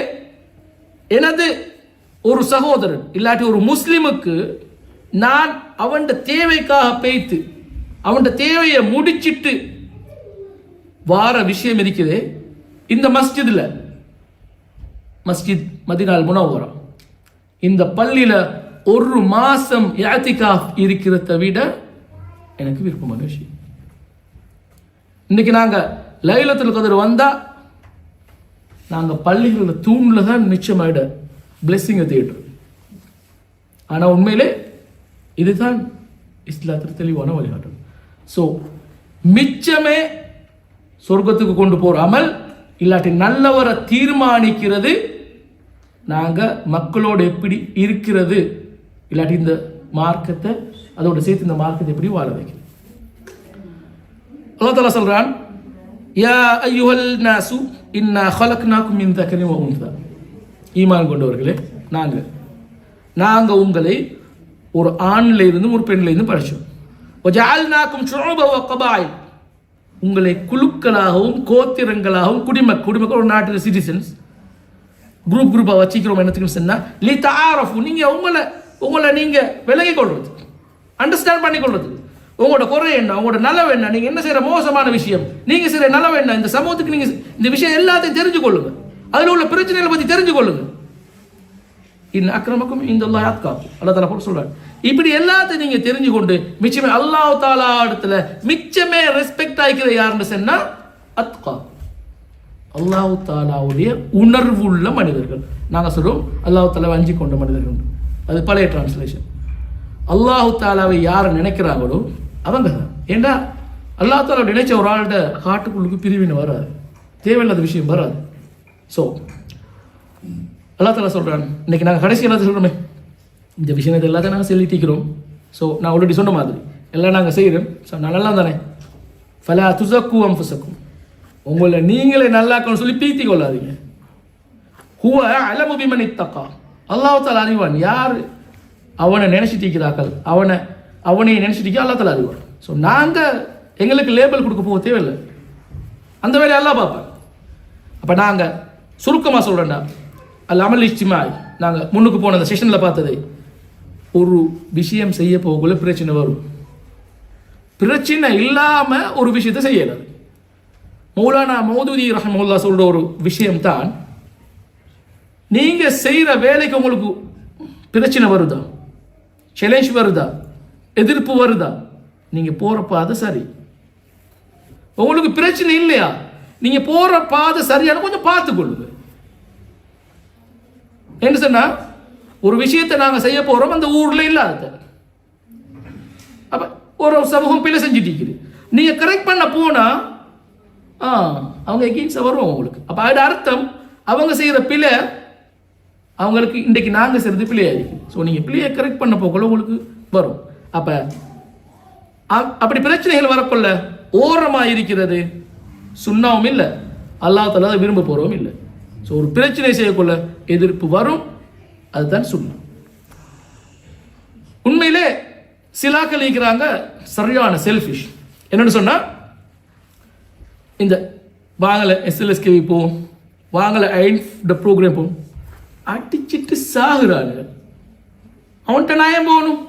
[SPEAKER 2] எனது ஒரு சகோதரன் இல்லாட்டி ஒரு முஸ்லிமுக்கு நான் அவன் தேவைக்காக பேய்த்து அவன் தேவையை முடிச்சிட்டு வார விஷயம் இருக்குது இந்த மஸ்ஜித்ல, மஸ்ஜித் மதீனால் முனவ்வரா, இந்த பள்ளியில ஒரு மாசம் இஅ்திகாஃப் இருக்கிறத விட எனக்கு விருப்பமான விஷயம். இன்னைக்கு நாங்க லைலத்துல் கத்ர் வந்தா நாங்க பள்ளிகள தூண்ல தான் நிச்சயமாயிட பிளெஸிங்கை தேடுறோம். ஆனா உண்மையிலே இதுதான் இஸ்லாத்தில் தெளிவான வழிகாட்டும். ஸோ மிச்சமே சொர்க்கத்துக்கு கொண்டு போற அமல் இல்லாட்டி நல்லவரை தீர்மானிக்கிறது நாங்க மக்களோடு எப்படி இருக்கிறது, இல்லாட்டி இந்த மார்க்கத்தை அதோட சேர்த்து இந்த மார்க்கத்தை எப்படி வாழ வைக்கிறது. அல்லாஹ் தஆலா சொல்றான், யா அய்யுஹல் நாசு இன்னா ஹலக்னாக்கும் மின் தக்கரின் வ உன்ஸா, ஈமான் கொண்டவர்களே, நாங்க உங்களை ஒரு ஆண்ல இருந்து ஒரு பெண்ல இருந்து படைச்சோம். வஜஅல்னாக்கும் ஷுஉப வ கபாயில், உங்களை குழுக்களாகவும் கோத்திரங்களாகவும் குடிமக்கள் ஒரு நாட்டில் சிட்டிசன்ஸ் குரூப்பா வச்சுக்கிறோம். என்னத்துக்கு சொன்னா லி தஆரஃபு, நீங்க உங்களை நீங்க விலகிக் கொள்றது, அண்டர்ஸ்டாண்ட் பண்ணி கொள்றது, உங்களோட குறை என்ன, உங்களோட நலவு என்ன, நீங்க என்ன செய்யற மோசமான விஷயம், நீங்க செய்யற நலவு என்ன, இந்த சமூகத்துக்கு நீங்க இந்த விஷயம் எல்லாத்தையும் தெரிஞ்சு கொள்ளுங்க, அதுல உள்ள பிரச்சனைகளை பத்தி தெரிஞ்சு கொள்ளுங்க. இன் அக்ரமக்கும் இந்தல்லாஹி அத்காக்கும், அல்லாஹ் தஆலா போட்டு சொல்றாரு. இப்படி எல்லாத்தையும் நீங்க தெரிஞ்சு கொண்டு மிச்சமே அல்லாஹ் தஆலா இடத்துல மிச்சமே ரெஸ்பெக்ட் ஆகிக்கிற யாருன்னு சொன்னா அத்கா, அல்லாஹ் தஆலாவுடைய உணர்வுள்ள மனிதர்கள். நாங்க சொல்றோம் அல்லாஹ் தஆலா அஞ்சி கொண்ட மனிதர்கள், அது பழைய டிரான்ஸ்லேஷன். அல்லாஹு தாலாவை யாரை நினைக்கிறாங்களோ அவங்க தான். ஏண்டா அல்லாஹ் தாலா நினைச்ச ஒரு ஆள்கிட்ட காட்டுக்குள்ளுக்கு பிரிவினை வராது, தேவையில்லாத விஷயம் வராது. ஸோ அல்லாஹ் தாலா சொல்கிறான், இன்னைக்கு நாங்கள் கடைசி எல்லாத்தையும் சொல்கிறோமே, இந்த விஷயத்தை எல்லாத்தையும் நாங்கள் சொல்லிட்டிக்கிறோம். ஸோ நான் ஆல்ரெடி சொன்ன மாதிரி எல்லாம் நாங்கள் செய்கிறோம். ஸோ நான் நல்லா தானே, ஃபலா துஸக்கு அன்ஃபுஸக்கும், உங்களை நீங்களே நல்லாக்கணும்னு சொல்லி பீத்தி கொள்ளாதீங்க. ஹுவ அலமு பிமன் இத்தகா, அல்லாஹ் தாலா அறிவான் யார் அவனை நினைச்சிட்டிக்கிறார்கள், அவனை நினைச்சிட்டிக்க அல்லாஹ் தாலா அறிவான். ஸோ நாங்கள் எங்களுக்கு லேபிள் கொடுக்க போக தேவையில்லை, அந்த வேலையை அல்லாஹ் பார்ப்பேன். அப்போ நாங்கள் சுருக்கமாக சொல்கிறேன்டா, அல்ல அமல் இஜ்திமாய் நாங்கள் முன்னுக்கு போன அந்த செஷனில் பார்த்தது, ஒரு விஷயம் செய்ய போகக்குள்ள பிரச்சனை வரும். பிரச்சனை இல்லாமல் ஒரு விஷயத்தை செய்யலாது. மௌலானா மௌதூதி ரஹ்மத்துல்லாஹ் சொல்கிற ஒரு விஷயம்தான், நீங்கள் செய்கிற வேலைக்கு உங்களுக்கு பிரச்சனை வருதா, சேலஞ்ச் வருதா, எதிர்ப்பு வருதா, நீங்கள் போகிற பாதை சரி. உங்களுக்கு பிரச்சனை இல்லையா, நீங்கள் போகிற பாதை சரியான கொஞ்சம் பார்த்துக்கொள்ளுங்க. என்ன சொன்னா, ஒரு விஷயத்தை நாங்கள் செய்ய போகிறோம் அந்த ஊரில் இல்லாத, அப்போ ஒரு சமூகம் பிழை செஞ்சுட்டு நீங்கள் கரெக்ட் பண்ண போனால் அவங்க எகெயின்ஸ்டாக வருவோம் உங்களுக்கு. அப்போ அதோட அர்த்தம் அவங்க செய்கிற பிழை அவங்களுக்கு இன்றைக்கு நாங்கள் செய்கிறது பிள்ளையாயிருக்கு. ஸோ நீங்கள் பிள்ளையை கரெக்ட் பண்ண போக்குள்ள உங்களுக்கு வரும். அப்போ அப்படி பிரச்சனைகள் வரக்குள்ள ஓரமாக இருக்கிறது சுண்ணாவும் இல்லை, அல்லாஹ் தஆலா விரும்ப போகிறவும் இல்லை. ஸோ ஒரு பிரச்சனை செய்யக்குள்ள எதிர்ப்பு வரும், அதுதான் சுண்ணா. உண்மையிலே சிலாக்கள் இருக்கிறாங்க சரியான செல்ஃபிஷ். என்னன்னு சொன்னால், இந்த வாங்கலை எஸ்எல்எஸ்கே போவோம், வாங்கலை ஐன்ஃப் ப்ரோக்ராம் போவோம், அடிச்சிட்டு சாகுறாங்க. அவன்கிட்ட நான் ஏன் போகணும்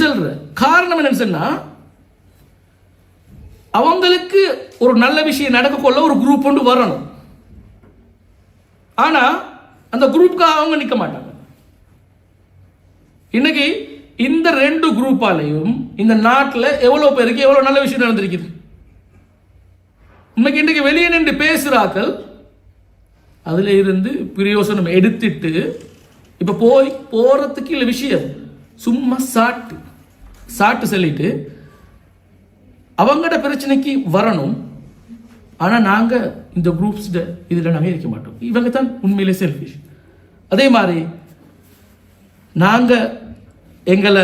[SPEAKER 2] சொல்ற காரணம் என்னன்னு சொன்னா, அவங்களுக்கு ஒரு நல்ல விஷயம் நடக்க கொள்ள ஒரு குரூப் ஒன்று வரணும். ஆனா அந்த குரூப்புக்காக அவங்க நிற்க மாட்டாங்க. இன்னைக்கு இந்த ரெண்டு குரூப்பாலையும் இந்த நாட்டில் எவ்வளவு பேருக்கு எவ்வளவு நல்ல விஷயம் நடந்திருக்குது. இன்னைக்கு இன்றைக்கு வெளியே நின்று பேசுறாக்கள் அதுல இருந்து பிரயோசனம் எடுத்துட்டு இப்ப போறதுக்கு இல்லை விஷயம், சும்மா சாட்டு சொல்லிட்டு அவங்களோட பிரச்சனைக்கு வரணும். ஆனா நாங்க இந்த குரூப்ஸ் இதுல நாங்க இருக்க மாட்டோம். இவங்க தான் உண்மையிலே செல்ஃபிஷ். அதே மாதிரி நாங்க எங்களை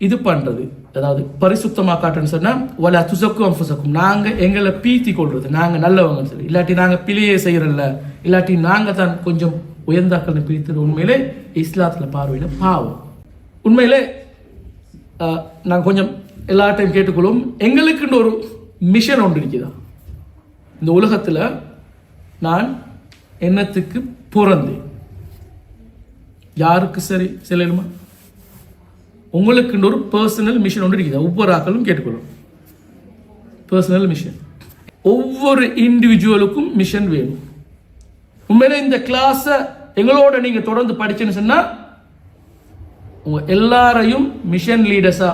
[SPEAKER 2] இது பண்றது, அதாவது பரிசுத்தமாக காட்டுன்னு சொன்னா வலா துஸக்கு அன்ஃபுஸக்கும், நாங்க எங்களை பீத்தி கொள்றது, நாங்க நல்லவங்கன்னு சொல்லி, இல்லாட்டி நாங்க பிழையே செய்யறதில்ல, இல்லாட்டி நாங்க தான் கொஞ்சம் உயர்ந்தாக்கள் பிரித்தது உண்மையிலே இஸ்லாத்துல பார்வையில பாவம். உண்மையிலே நாங்கள் கொஞ்சம் எல்லா டைம் கேட்டுக்கொள்ளும், எங்களுக்குன்னு ஒரு மிஷன் ஒன்று இருக்குதா இந்த உலகத்தில். நான் என்னத்துக்கு பிறந்தேன், யாருக்கு சரி சொல்லணுமா? உங்களுக்குன்னு ஒரு பர்சனல் மிஷன் ஒன்று இருக்குதா? ஒவ்வொரு ஆக்களும் கேட்டுக்கொள்ளும், பர்சனல் மிஷன். ஒவ்வொரு இண்டிவிஜுவலுக்கும் மிஷன் வேணும். உண்மையில இந்த கிளாஸை எங்களோட நீங்க தொடர்ந்து படிச்சுன்னு சொன்னா உங்க எல்லாரையும் மிஷன் லீடர்ஸா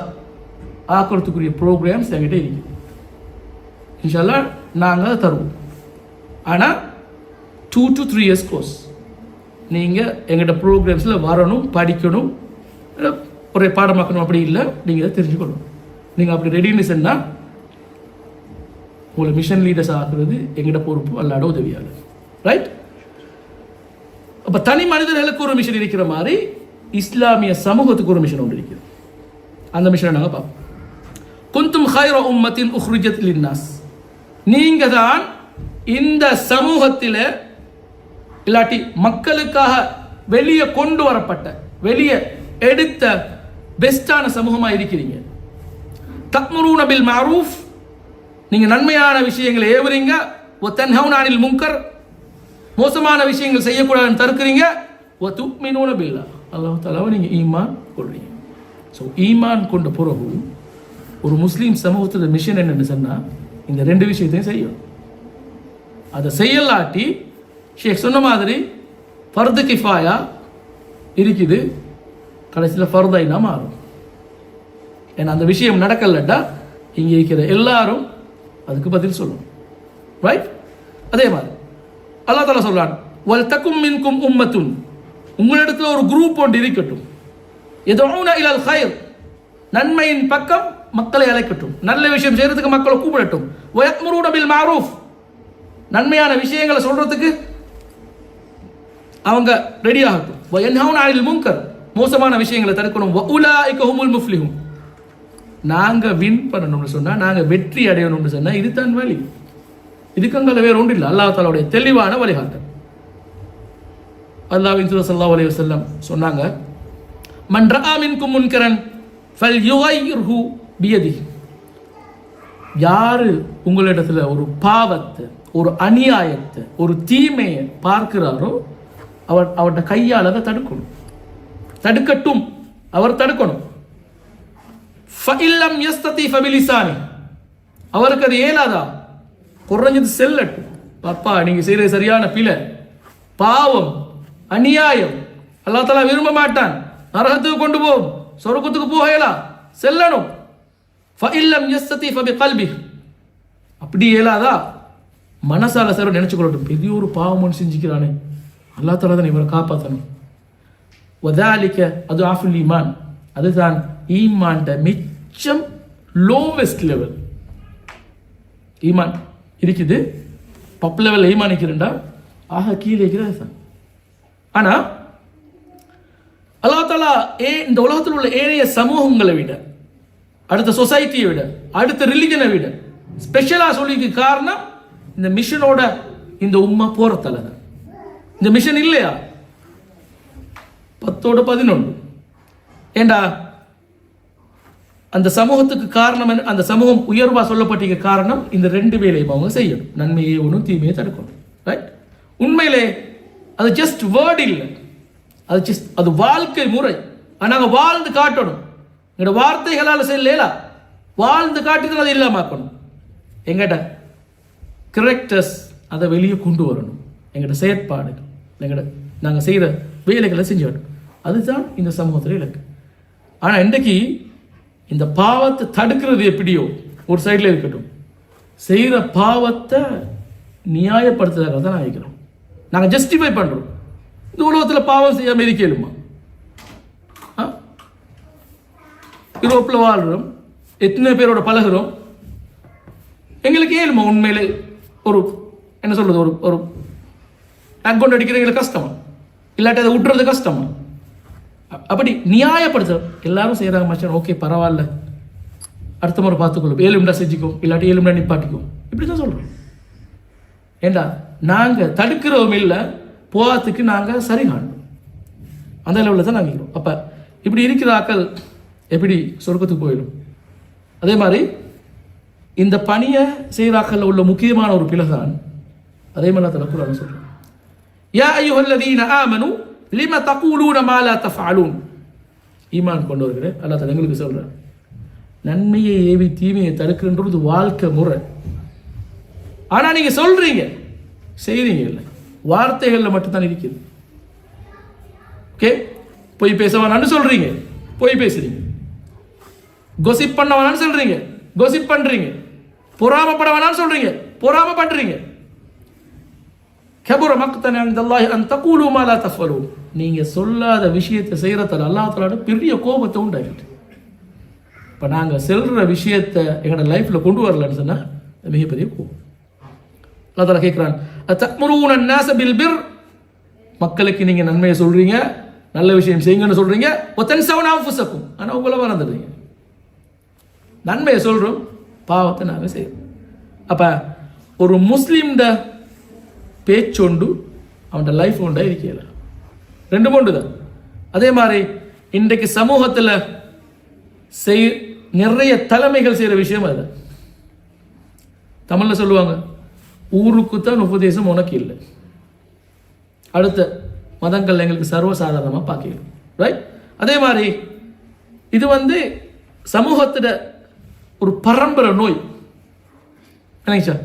[SPEAKER 2] ஆக்கிறதுக்குரிய ப்ரோக்ராம்ஸ் என்கிட்ட இருக்கு. இன்ஷா அல்லாஹ் நாங்க அதை தருவோம். ஆனா 2 to 3 years கோர்ஸ். நீங்க எங்கிட்ட ப்ரோக்ராம்ஸ்ல வரணும், படிக்கணும், ஒரே பாடமாக்கணும் அப்படி இல்லை, நீங்க அதை தெரிஞ்சுக்கணும். நீங்க அப்படி ரெடினஸ் என்ன உங்களை மிஷன் லீடர்ஸ் ஆக்குறது எங்கிட்ட பொறுப்பு, அல்லாட உதவியாளர். ரைட்? அப்ப தனி மனிதர்களுக்கு ஒரு மிஷன் இருக்கிற மாதிரி இஸ்லாமிய சமூகத்துக்கு ஒரு மிஷன் ஒன்று இருக்கிறது. அந்த மிஷனை நாங்கள் பார்ப்போம். குந்தும் ஹைர உம்மத்தின் உஹ்ரிஜத் லின்னாஸ், நீங்க தான் இந்த சமூகத்தில் இல்லாட்டி மக்களுக்காக வெளியே கொண்டு வரப்பட்ட, வெளியே எடுத்த பெஸ்டான சமூகமா இருக்கிறீங்க. தக்முரூன பில் மஅரூஃப், நீங்க நன்மையான விஷயங்களை ஏவுறீங்க. வ தன்ஹவுன அனில் முன்கர், மோசமான விஷயங்கள் செய்யக்கூடாதுன்னு தடுக்கிறீங்க. வ துக்மினூன பில்லாஹ், அல்லாஹ் தஆலாவை நீங்க ஈமான் கொள்றீங்க. ஸோ ஈமான் கொண்ட பிறகு ஒரு முஸ்லீம் சமூகத்தோட மிஷன் என்னன்னு சொன்னா இந்த ரெண்டு விஷயத்தையும் செய்யணும். அதை செய்யலாட்டி ஷேக் சொன்ன மாதிரி ஃபர்து கிஃபாயா இருக்குது, கடைசியில் ஃபர்தைனா மாறும். ஏன்னா அந்த விஷயம் நடக்கலட்டா இங்கே இருக்கிற எல்லாரும் அதுக்கு பதில் சொல்லணும். ரைட்? அதே மாதிரி அல்லாஹ் தஆலா சொல்றான், வல் தகும் மின்கும் உம்மத்துன், உங்களிடத்துல ஒரு குரூப் ஒன்று இருக்கட்டும். யதுஊன இலல் கைர், நன்மையின் பக்கம் மக்களை அழைக்கட்டும், நல்ல விஷயம் செய்யறதுக்கு மக்களை கூப்பிடட்டும். வயத்முரூன பில் மஅரூஃப், நன்மையான விஷயங்களை சொல்றதுக்கு அவங்க ரெடி ஆகட்டும். வயன்ஹவுன அனில் முன்கர், மோசமான விஷயங்களை தடுக்கணும். வஉலாயிக ஹுமுல் முஃப்லிஹூன், நாங்க வின் பண்ணணும்னு சொன்னா, நாங்க வெற்றி அடையணும்னு சொன்னா இதுதான் வழி. இதுக்கங்கள வேற ஒன்றும் இல்லை. அல்லாஹ் தஆலாவுடைய தெளிவான வழிகாட்டல். அல்லாஹ்வின் தூதர் ஸல்லல்லாஹு அலைஹி வஸல்லம் சொன்னாங்க, மன் ரஆ மின்கும் முன்கரன் ஃபல்யுகையிர்ஹு பியதிஹி, யாரு உங்களிடத்துல ஒரு பாவத்தை, ஒரு அநியாயத்தை, ஒரு தீமையை பார்க்கிறாரோ அவர்கிட்ட கையால் அதை தடுக்கணும், தடுக்கட்டும், அவர் தடுக்கணும். ஃபஇல்லம் யஸ்ததி ஃபபிலிசானி, அவருக்கு அது இயலாதா, குறைஞ்சது செல்லட்டும். பாப்பா நீங்க செய்யறது சரியான பிழை, பாவம், அநியாயம், அல்லாஹ் தஆலா விரும்ப மாட்டான், நரகத்துக்கு கொண்டு போகும், சொர்க்கத்துக்கு போகலாம், செல்லணும். ஃபஇல்லம் யஸ்ததி ஃபபிகல்பிஹி, அப்படி இயலாதா மனசால சார் நினைச்சு கொள்ளட்டும், பெரிய ஒரு பாவம் செஞ்சுக்கிறானே, அல்லாஹ் தஆலா தான் இவரை காப்பாற்றணும். வதாலிக அதுஆஃபுல் ஈமான், அதுதான் ஈமான்ட மிச்சம் லோவெஸ்ட் லெவல். ஈமான் இருக்குது, பப் லெவல் ஈமான் இருக்கிறா, ஆக கீழே இருக்கிறது தான். ஆனா அல்லாஹ் தஆலா இந்த உலகத்தில் உள்ள ஏனைய சமூகங்களை விட, அடுத்த சொசைட்டியை விட, அடுத்த ரிலிஜனை விட ஸ்பெஷலா சொல்லிக்கு காரணம் இந்த மிஷனோட இந்த உம்மா போறதால தான். இந்த மிஷன் இல்லையா 10/11 ஏண்டா அந்த சமூகத்துக்கு காரணம், அந்த சமூகம் உயர்வா சொல்லப்பட்டிருக்க காரணம் இந்த ரெண்டு வேலையும் அவங்க செய்யணும், நன்மையை ஒன்றும் தீமையை தடுக்கணும். ரைட்? உண்மையிலே அது ஜஸ்ட் வேர்ட் இல்லை, அது வாழ்க்கை முறை. நாங்கள் வாழ்ந்து காட்டணும், எங்களோட வார்த்தைகளால் செய்யல, வாழ்ந்து காட்டிதான் அதை இல்லாமக்கணும். எங்கிட்ட கரெக்டர்ஸ் அதை வெளியே கொண்டு வரணும், எங்களோட செயற்பாடுகள், நாங்கள் செய்கிற வேலைகளை செஞ்சிடணும். அதுதான் இந்த சமூகத்தில் இலக்கு. ஆனால் இன்றைக்கு இந்த பாவத்தை தடுக்கிறது எப்படியோ ஒரு சைடில் இருக்கட்டும், செய்கிற பாவத்தை நியாயப்படுத்துறதாக தான் நினைக்கிறோம். நாங்கள் ஜஸ்டிஃபை பண்ணுறோம். இந்த உலகத்தில் பாவம் செய்யாமல் இருக்கலுமா? யூரோப்பில் வாழ்கிறோம், எத்தனை பேரோட பழகிறோம், எங்களுக்கு ஏழுமா உண்மையிலே ஒரு என்ன சொல்றது, ஒரு அக்கௌண்ட் அடிக்கிறவங்களுக்கு கஷ்டமா, இல்லாட்டி அதை விட்டுறது கஷ்டமா? அப்படி நியாயப்படுத்த எல்லாரும் செய்யறாங்க மச்சான், ஓகே பரவாயில்ல, அடுத்த முறை பார்த்துக்கொள்ளும், ஏழும்டா செஞ்சுக்கும், இல்லாட்டி ஏழும்டா நிப்பாட்டிக்கும், இப்படி தான் சொல்றோம். ஏண்டா நாங்கள் தடுக்கிறோம் இல்லை, போகிறதுக்கு நாங்கள் சரி காணணும், அந்த லெவலில் தான் நாங்கள் இருக்கிறோம். அப்போ இப்படி இருக்கிற ஆக்கள் எப்படி சொர்க்கத்துக்கு போயிடும்? அதே மாதிரி இந்த பணியை செய்கிறாக்கள் உள்ள முக்கியமான ஒரு பிழை தான், அதே மாதிரி தான் குர்ஆன் சொல்கிறோம், யா அய்யுஹல்லதீன ஆமனு லிம தகூலூன மா லா தஃஅலூன். ஈமான் கொண்டவர்களே, அல்லாஹ் தஆலா எங்களுக்கு சொல்கிறார், நன்மையை ஏவி தீமையை தடுக்கின்றது வாழ்க்கை முறை. ஆனால் நீங்கள் சொல்கிறீங்க, செய்கிறீங்க இல்லை, வார்த்தைகளில் மட்டும்தான் இருக்குது. ஓகே, பொய் பேச வேணான்னு சொல்கிறீங்க, பொய் பேசுறீங்க. கொசிப் பண்ண வேணான்னு சொல்கிறீங்க, கொசிப் பண்ணுறீங்க. பொறாமப்பட வேணான்னு சொல்கிறீங்க, பொறாம பண்ணுறீங்க. கபுர மக்தன் இன்தல்லாஹி அன் தகூலு மா லா தஃஅலூன். நீங்கள் சொல்லாத விஷயத்தை செய்கிறதால அல்லாஹ் தஆலா பெரிய கோபத்தை உண்டாக்கிட்டு, இப்போ நாங்கள் செல்கிற விஷயத்தை எங்களோட லைஃப்பில் கொண்டு வரலன்னு சொன்னால் மிகப்பெரிய கோபம். அல்லாஹ் தஆலா கேட்குறான், அத்தஅமுரூன அன்னாஸ பில் பிர், மக்களுக்கு நீங்கள் நன்மையை சொல்கிறீங்க, நல்ல விஷயம் செய்யுங்கன்னு சொல்கிறீங்க, வதன்ஸவுன அன்ஃபுஸக்கும், ஆனால் உங்களை மறந்துடுறீங்க. நன்மையை சொல்கிறோம், பாவத்தை நாங்கள் செய்கிறோம். அப்போ ஒரு முஸ்லீம்ட பேச்சொண்டு அவனோட லைஃப் உண்டா இருக்கல, ரெண்டு மூன்று தான். அதே மாதிரி இன்றைக்கு சமூகத்தில் நிறைய தலைமைகள் செய்கிற விஷயம் அது. தமிழில் சொல்லுவாங்க, ஊருக்கு தான் உபதேசம் உனக்கு இல்லை, அடுத்த மதங்கள் எங்களுக்கு சர்வசாதாரணமாக பார்க்கிறோம். ரைட்? அதே மாதிரி இது சமூகத்திட ஒரு பரம்பரை நோய். நினைச்சா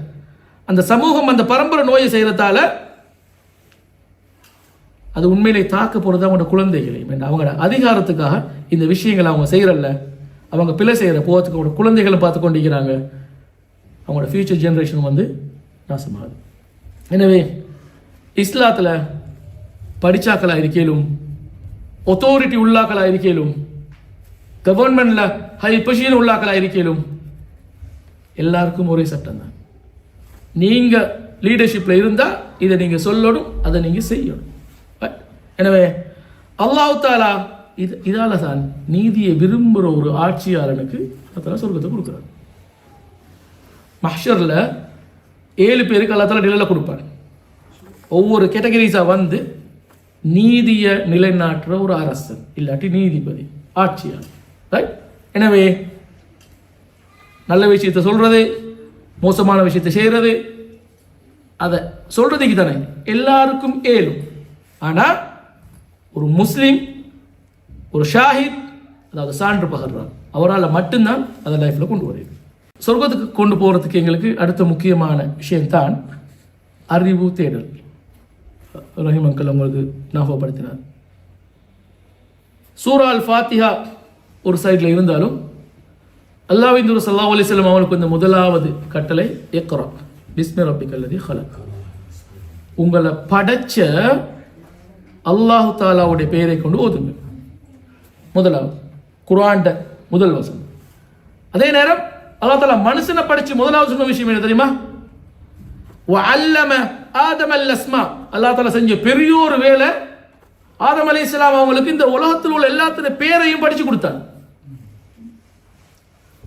[SPEAKER 2] அந்த சமூகம் அந்த பரம்பரை நோயை செய்கிறதால அது உண்மையிலே தாக்க போகிறது அவங்களோட குழந்தைகளை. அவங்களோட அதிகாரத்துக்காக இந்த விஷயங்களை அவங்க செய்கிறல்ல, அவங்க பிழை செய்கிற போகிறதுக்கு அவங்களோட குழந்தைகளை பார்த்து கொண்டிருக்கிறாங்க, அவங்களோட ஃபியூச்சர் ஜென்ரேஷன் நாசமாகுது. எனவே இஸ்லாத்தில் படித்தாக்களாக இருக்கலும், ஒத்தாரிட்டி உள்ளாக்களாக இருக்கலும், கவர்மெண்ட்ல ஹை பொசிஷன் உள்ளாக்களா இருக்கலும் எல்லாருக்கும் ஒரே சட்டம் தான். நீங்க லீடர்ஷிப்ல இருந்தா இதை நீங்க சொல்லணும், அதை நீங்க செய்யணும். எனவே அல்லாஹ் தாலா இதால தான் நீதியை விரும்புகிற ஒரு ஆட்சியாளனுக்கு அல்லாஹ் சொர்க்கத்தை கொடுக்குறாரு. மஹ்ஷர்ல 7 பேருக்கு அல்லாஹ் தாலா நிழலை கொடுப்பார். ஒவ்வொரு கேட்டகரிஸா வந்து நீதியை நிலைநாட்டுற ஒரு அரசன் இல்லாட்டி நீதிபதி ஆட்சியாளர். ரைட்? எனவே நல்ல விஷயத்தை சொல்றது, மோசமான விஷயத்தை செய்யறது, அதை சொல்றதுக்கு தானே எல்லாருக்கும் ஏலும். ஆனால் ஒரு முஸ்லீம், ஒரு ஷாஹித், அதாவது சான்று பகர்றார், அவரால் மட்டும்தான் அதை லைஃப்பில் கொண்டு வருது. சொர்க்கத்துக்கு கொண்டு போகிறதுக்கு எங்களுக்கு அடுத்த முக்கியமான விஷயம்தான் அறிவு தேடல். ரஹீம் அங்கிள் உங்களுக்கு ஞாபகப்படுத்தினார். சூரா அல் ஃபாத்திஹா ஒரு சைடில் இருந்தாலும் அல்லாஹ்வின் தூதர் ஸல்லல்லாஹு அலைஹி வஸல்லம் அவங்களுக்கு இந்த முதலாவது கட்டளை இக்ரா பிஸ்மி ரப்பிக்கல் லதீ ஹலக். உங்களை படைச்ச அல்லாஹ் தாலாவுடைய பெயரை கொண்டு ஓதுங்க. முதலாவது குர்ஆன்ட முதல் வசனம். அதே நேரம் அல்லாஹ் தாலா மனுஷனை படைச்சு முதலாவது சொன்ன விஷயம் என்ன தெரியுமா? வஅல்லம ஆதம அல்-அஸ்மா. அல்லாஹ் தாலா செஞ்ச பெரிய ஒரு வேலை, ஆதம் அலைஹிஸ்ஸலாம் அவங்களுக்கு இந்த உலகத்தில் உள்ள எல்லாத்துடைய பேரையும் படிச்சு கொடுத்தாங்க.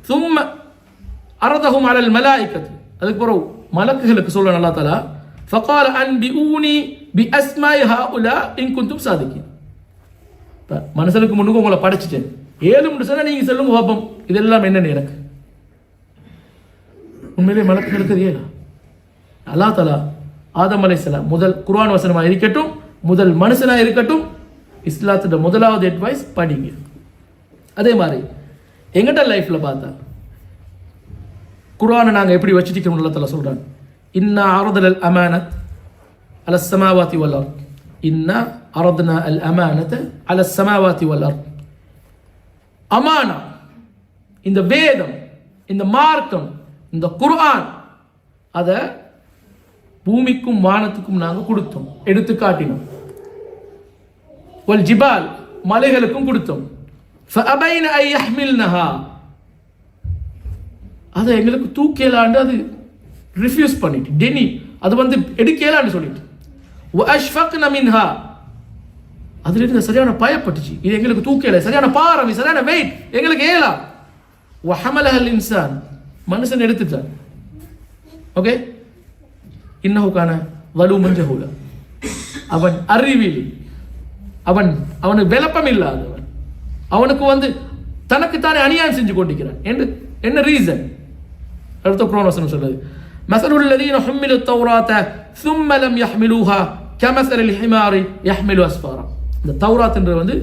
[SPEAKER 2] ثم عرضهم على الملائكة. அதுக்கு பிறகு மலக்குகளுக்கு சொல்றான் அல்லாஹ் தஆலா فقال انبئوني باسماء هؤلاء ان كنتم صادقين. மனுஷனுக்கு முன்னுக்கு உங்களை படைச்சிட்டேன், 7 மட்டும் சொன்னா நீங்க சொல்லுங்க பாப்போம் இதெல்லாம் என்னன்னு எனக்கு. உண்மையிலே மலக்குகளுக்கு அது ஏலா. அல்லாஹ் தஆலா ஆதம் அலைஹிஸ்ஸலாம் முதல் குர்ஆன் வசனமா இருக்கட்டும், முதல் மனுஷனா இருக்கட்டும், இஸ்லாத்தோட முதலாவது அட்வைஸ் படிங்க. அதே மாதிரி எங்கட லைஃப்ல பார்த்தா குர்ஆனை நாங்க எப்படி வச்சிருக்கோம் அல்லாஹ் தஆலா சொல்றான். இன்னா அரதல் அல் அமானத் அல ஸமாவாதி வல் அர்த். இன்னா அரத்னா அல் அமானத அல ஸமாவாதி வல் அர்த். அமானா, இந்த வேதம், இந்த மார்க்கம், இந்த குர்ஆன், அத பூமிக்கும் வானத்துக்கும் நாங்க கொடுத்தோம், எடுத்து காட்டினோம். வல் ஜிபால், மலைகளுக்கும் கொடுத்தோம். فأبين أن يحملنها. அதை எங்களுக்கு தூக்கலாண்டு அது ரிஃப்யூஸ் பண்ணிட்டு டெனி அது வந்து எடுக்கலான்னு சொல்லிட்டு وأشفقنا منها. அதுல இருந்து சரியான பயப்பட்டுச்சு, இது எங்களுக்கு தூக்கல, சரியான பாரம், சரியான வெயிட் எங்களுக்கு ஏலா. وحملها الإنسان. மனுஷன் எடுத்துட்டான். ஓகே, إنه كان ظلوما جهولا. அவன் அறிவிலி, அவனுக்கு விளப்பம் இல்லாதவன், அவனுக்கு வந்து தனக்குத்தானே அநியாயம் செஞ்சு கொண்டிருக்கிறான். என்ன ரீசன்? அடுத்த குர்ஆன் வசனம் சொல்லுது மஸலுல் லதீன ஹும்மிலு தௌராத ثم لم يحملوها كمثل الحمار يحمل أسفارا. இந்த தௌராத்ன்றது வந்து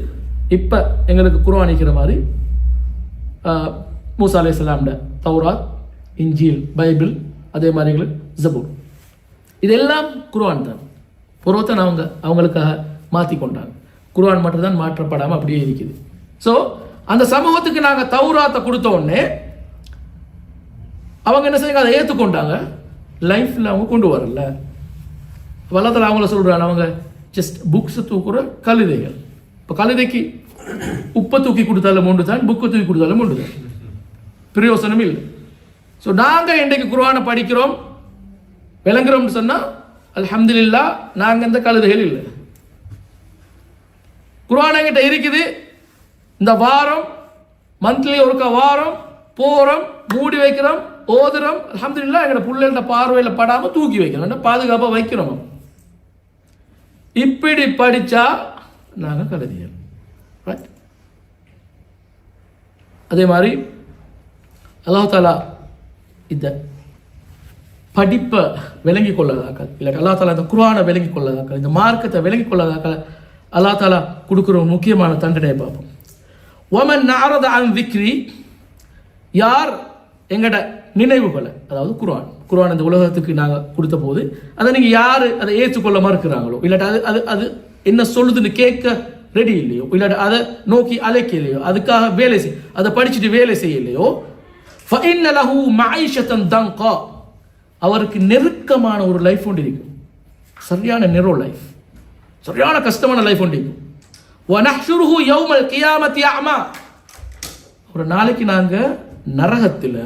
[SPEAKER 2] இப்ப எங்களுக்கு குர்ஆன் இருக்கிற மாதிரி மூசா அலைஹிஸ்ஸலாம்ட தௌராத், இன்ஜீல், பைபிள், அதே மாதிரி ஜபூர், இதெல்லாம் குர்ஆன் தான். புரோத்தன் அவங்களுக்காக மாற்றி கொண்டாங்க. குர்ஆன் மட்டும் தான் மாற்றப்படாமல் அப்படியே இருக்குது. ஸோ அந்த சமூகத்துக்கு நாங்கள் தௌராத்தை கொடுத்த உடனே அவங்க என்ன செய்ய அதை ஏற்றுக்கொண்டாங்க, லைஃப்பில் அவங்க கொண்டு வரல. வல்லத்தில் அவங்கள சொல்கிறாங்க, அவங்க ஜஸ்ட் புக்ஸை தூக்குற கழுதைகள். இப்போ கழுதைக்கு உப்பை தூக்கி கொடுத்தாலும் ஒன்று தான், புக்கை தூக்கி கொடுத்தாலும் ஒன்று தான், பிரயோசனம் இல்லை. ஸோ நாங்கள் இன்றைக்கு குர்ஆனை படிக்கிறோம், விளங்குறோம்னு சொன்னால் அல்ஹம்துலில்லாஹ், நாங்கள் இந்த கழுதைகள் இல்லை. குர்ஆன் என்கிட்ட இருக்குது. இந்த வாரம் மந்த்லி ஒருக்கா வாரம் போகிறோம், மூடி வைக்கிறோம், ஓதுறோம். அல்ஹம்துலில்லாஹ், எங்களோட பிள்ளைகளோட பார்வையில் படாமல் தூக்கி வைக்கிறோம், பாதுகாப்பாக வைக்கிறோம். இப்படி படித்தா நாங்கள் கழுதைகள். அதே மாதிரி அல்லாஹ் தாலா இந்த படிப்பை விளங்கி கொள்ளதாக்கள், இல்லை அல்லாஹ் தாலா இந்த குர்ஆனை விளங்கி கொள்ளதாக்கள், இந்த மார்க்கத்தை விளங்கி கொள்ளதாக்கள் அல்லாஹ் தாலா கொடுக்குற ஒரு முக்கியமான தண்டனையை பார்ப்போம். ஒமன் அஅரத அன் திக்ரி. யார் எங்கட நினைவுகளை, அதாவது குர்ஆன் இந்த உலகத்துக்கு நாங்கள் கொடுத்த போது அதை நீங்கள் யார் அதை ஏற்றுக்கொள்ள மறுக்கிறாங்களோ, இல்லாட்டி அது என்ன சொல்லுதுன்னு கேட்க ரெடி இல்லையோ, இல்லாட்டி அதை நோக்கி அழைக்கலையோ, அதுக்காக வேலை அதை படிச்சுட்டு வேலை செய்யலையோ, فَإِنَّ لَهُ مَعِيشَةً ضَنْقًا. அவருக்கு நெருக்கமான ஒரு லைஃப் ஒன்று இருக்கும், சரியான நெரோ லைஃப், சரியான கஷ்டமான லைஃப் ஒன்று இருக்கும். وَنَحْشُرُهُ يَوْمَ الْقِيَامَةِ أَعْمَى. ஒரு நாளைக்கு நாங்க நரகத்துல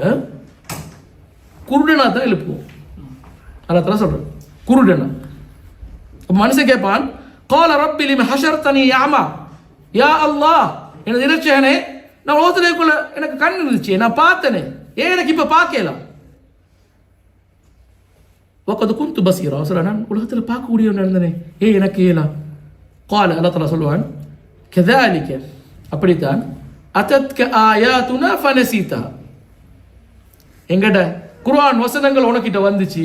[SPEAKER 2] குருடனா தான் எழுப்புவோம். அதான் சொல்றேன், குருடனா. மனுஷன் கேட்பான், قال رب لم حشرتني اعمى يا الله, எனது இரட்சகனே, நான் உலகத்துக்குள்ள எனக்கு கண் இருந்துச்சு, நான் பார்த்தனே, ஏன் எனக்கு இப்ப பார்க்கலாம்? وقد كنت بصيرا, நான் உலகத்துல பார்க்கக்கூடியவன் இருந்தனே, ஏன் எனக்கு ஏலா? قال, அல்லாஹ் தஆலா சொல்வான், كذلك, அப்படித்தான், أتتك آياتنا فنسيتها, எங்கட குர்ஆன் வசனங்கள் உனக்கிட்ட வந்துச்சு,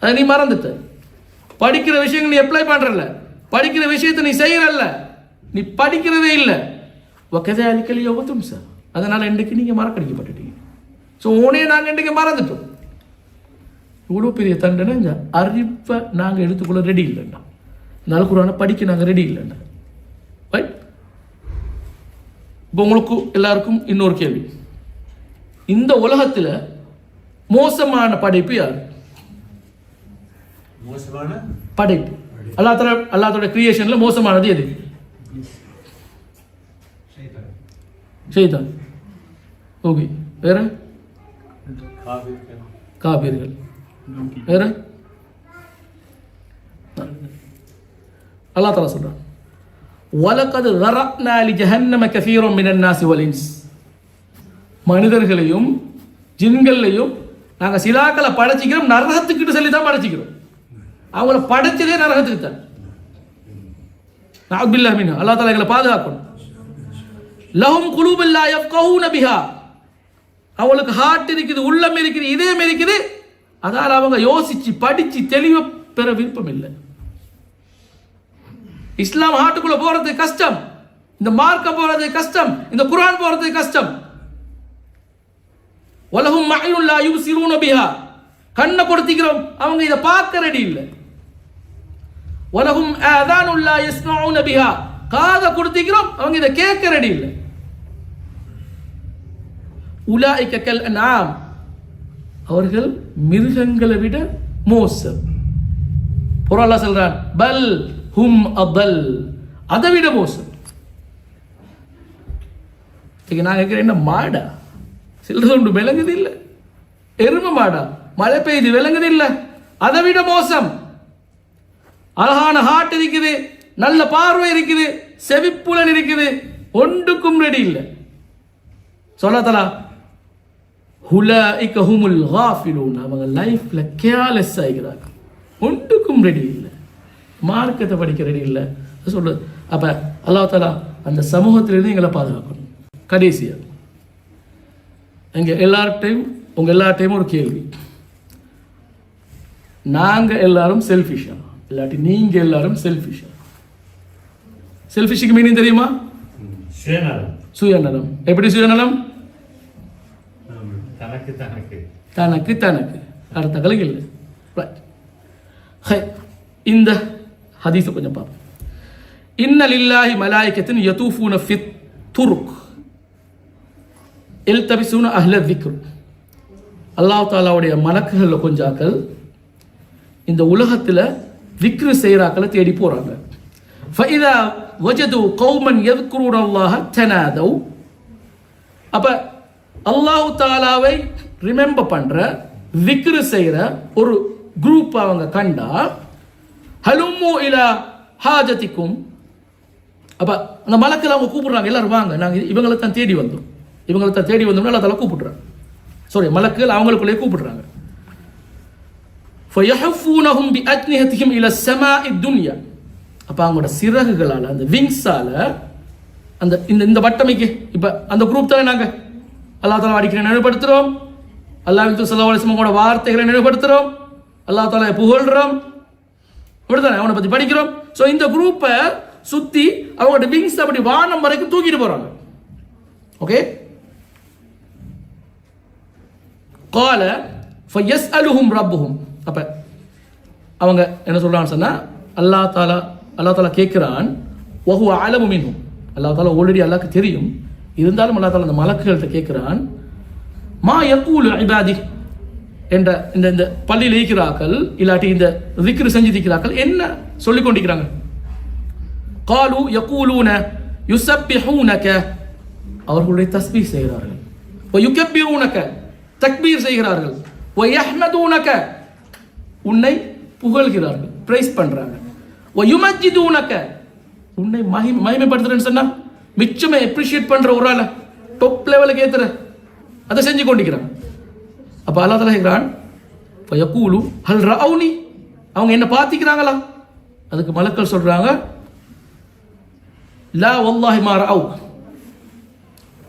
[SPEAKER 2] அதை நீ மறந்துட்ட. படிக்கிற விஷயங்கள் நீ அப்ளை பண்றல, படிக்கிற விஷயத்தை நீ செய்யறல்ல, நீ படிக்கிறதே இல்லை. وكذلك اليوم تنسى, அதனால இன்றைக்கு நீங்க மறக்கடிக்கப்பட்டுட்டீங்க. ஸோ உனே நாங்கள் இன்றைக்கு மறந்துட்டோம். இவ்வளோ பெரிய தண்டனை, இந்த அறிவை நாங்கள் எடுத்துக்கொள்ள ரெடி இல்லைண்டா, இந்த குர்ஆனை படிக்க நாங்கள் ரெடி இல்லைண்டா. ரைட்? இப்போ உங்களுக்கு எல்லாருக்கும் இன்னொரு கேள்வி, இந்த உலகத்தில் மோசமான படைப்பு யார்?
[SPEAKER 3] மோசமான
[SPEAKER 2] படைப்பு அல்லாஹ்வோட கிரியேஷன்ல மோசமானது எது? ஷைத்தான். ஓகே, வேற? காபீர்கள். வேற? அல்லாஹ் தஆலா சொல்றான், வலகத் ذرأنا لجهنم كثيرا من الناس والإنس, மனிதர்களையும் ஜின்களையும் நாங்க சிலாக்களை படைச்சிக்கிறோம், நரகத்துக்கிட்ட சொல்லி தான் படைச்சிக்கிறோம். அவங்கள படைச்சதே நரகத்துக்கு தான். நஅூது பில்லாஹி மின்ஹு, அல்லாஹ் தஆலா எங்களை பாதுகாக்கணும். லஹும் குலூபுன் லா யஃப்கஹூன பிஹா, அவங்களுக்கு ஹார்ட் இருக்குது, உள்ளம் இருக்குது, இதயம் இருக்குது, அதால அவங்க யோசிச்சு படிச்சு தெளிவு பெற விருப்பம் இல்லை. இஸ்லாம் ஹார்ட்டுக்குள்ள போறது கஷ்டம், இந்த மார்க்கம் போறது கஷ்டம், இந்த குர்ஆன் போறது கஷ்டம். வலஹும் மஅயுன் லா யுப்சிரூன பிஹா, கண்ணை கொடுத்திக்கிறோம், அவங்க இதை பார்க்க ரெடி இல்லை. வலஹும் ஆதானுன் லா யஸ்மஊன பிஹா, காதை கொடுத்திக்கிறோம், அவங்க இதை கேட்க ரெடி இல்லை. உலாயிக கல் அன்ஆம், அவர்கள் மிருகங்களை விட மோசம். குர்ஆன் அல்லாஹ் சொல்றான், பல் ஹும் அதல், அதை விட மோசம். நான் கேட்கிறேன், என்ன மாடா? சிலது ஒன்று விளங்குது இல்லை, எரும மாடா, மழை பெய்து விளங்குது இல்லை, அதை விட மோசம். அழகான ஹார்ட் இருக்குது, நல்ல பார்வை இருக்குது, செவிப்புலன் இருக்குது, ஒன்றுக்கும் ரெடி இல்லை. சொல்லத்தலா ஹுலாயிக ஹுமுல் காஃபிலூன், அவங்க லைஃப்ல கேர்லெஸ் ஆகிறாங்க, ஒன்றுக்கும் ரெடி இல்லை, மார்க்கத்தை படிக்க ரெடி இல்லை சொல்றது. அப்ப அல்லாஹ் தஆலா அந்த சமூகத்திலிருந்து எங்களை பாதுகாக்கணும். கடைசியா எங்க எல்லார்ட்டையும் உங்க எல்லார்ட்டையும் ஒரு கேள்வி, நாங்க எல்லாரும் செல்ஃபிஷா இல்லாட்டி நீங்க எல்லாரும் செல்ஃபிஷா? செல்ஃபிஷுக்கு மீனிங் தெரியுமா?
[SPEAKER 3] சுயநலம்.
[SPEAKER 2] சுயநலம். எப்படி சுயநலம்?
[SPEAKER 3] தனக்கு தனக்கு
[SPEAKER 2] தனக்கு தனக்கு அடுத்தங்களுக்கு இல்லை. இந்த ஹதீஸை கொஞ்சம் பார்ப்போம். இன்ன லில்லாஹி மலாயிகத்தின் யதூஃபூன ஃபித் துருக் இல்தபிஸூன அஹ்ல திக்ர், அல்லாஹ் தஆலாவுடைய மலக்குகளில் கொஞ்சாக்கள் இந்த உலகத்தில் திக்ரு செய்கிறாக்களை தேடி போகிறாங்க. ஃபஇதா வஜது கௌமன் யذ்குரூன அல்லாஹ தனாதவ், அப்போ அல்லாஹ் தஆலாவை ரிமெம்பர் பண்ணுற திக்ரு செய்கிற ஒரு குரூப் அவங்க கண்டா, ஹலும்மு இலா ஹாஜத்திக்கும், அப்போ அந்த மலக்கில் அவங்க கூப்பிடுறாங்க, எல்லாரும் வாங்க, நாங்கள் இவங்களை தான் தேடி வந்தோம், இவங்களை தான் தேடி வந்தோம்னா அல்லா தஆலா கூப்பிடுறாங்க. சாரி, மலக்குகள் அவங்களுக்குள்ளே கூப்பிடுறாங்க. ஃபயஹஃபூனஹும் பிஅஜ்னிஹதிஹிம் இலா ஸமாஇ துன்யா, அப்போ அவங்களோட சிறகுகளால், அந்த விங்ஸால், அந்த இந்த வட்டமைக்கு இப்போ அந்த குரூப் தானே நாங்கள் அல்லாஹ் தஆலா அடிக்கிற நினைவுபடுத்துகிறோம், அல்லாஹ் ஸல்லல்லாஹு அலைஹி வஸல்லம் வார்த்தைகளை நினைவுபடுத்துகிறோம், அல்லாஹ் தஆலா புகழ்கிறோம், அப்படித்தானே அவனை பற்றி படிக்கிறோம். ஸோ இந்த குரூப்பை சுற்றி அவங்களோட விங்ஸ் அப்படி வானம் வரைக்கும் தூக்கிட்டு போகிறாங்க. ஓகே, கால ஃபயஸ்அலுஹும் ரப்புஹும், அப்போ அவங்க என்ன சொல்கிறான்னு சொன்னால், அல்லாஹ் தாலா கேட்குறான், வஹுவ அலமு மின்ஹும், அல்லாஹ் தாலா ஆல்ரெடி அல்லாஹ்க்கு தெரியும், இருந்தாலும் அல்லாஹ் தாலா அந்த மலக்குகள்கிட்ட கேட்குறான், மா யக்கூலு இபாதி, என்ற இந்த பள்ளியில் இருக்கிறார்கள் இல்லாட்டி இந்த திக்ரு செஞ்சு இருக்கிறார்கள் என்ன சொல்லிக் கொண்டிருக்கிறாங்க? காலு யக்கூலூன யுஸப்பிஹூனக அவர்களுடைய தஸ்பீஹ் செய்கிறார்கள். வயுகப்பிரூனக தக்பீர் செய்கிறார்கள். வயஹ்மதூனக உன்னை புகழ்கிறார்கள், பிரைஸ் பண்றாங்க. வயுமஜ்ஜிதூனக உன்னை மகிமைப்படுத்துறேன்னு சொன்னா மிச்சமே அப்ரிஷியேட் பண்ற ஒரு ஆள டாப் லெவலுக்கு ஏத்துற அதை செஞ்சு கொண்டிருக்கிறாங்க. அப்ப அல்லாஹ் தஆலா கேக்குறான் ஃபயகூலு ஹல் ரஅவுனி அவங்க என்ன பார்த்திக்கிறாங்களா? அதுக்கு மலக்கள் சொல்றாங்க லா வல்லாஹி மா ரஅவுக்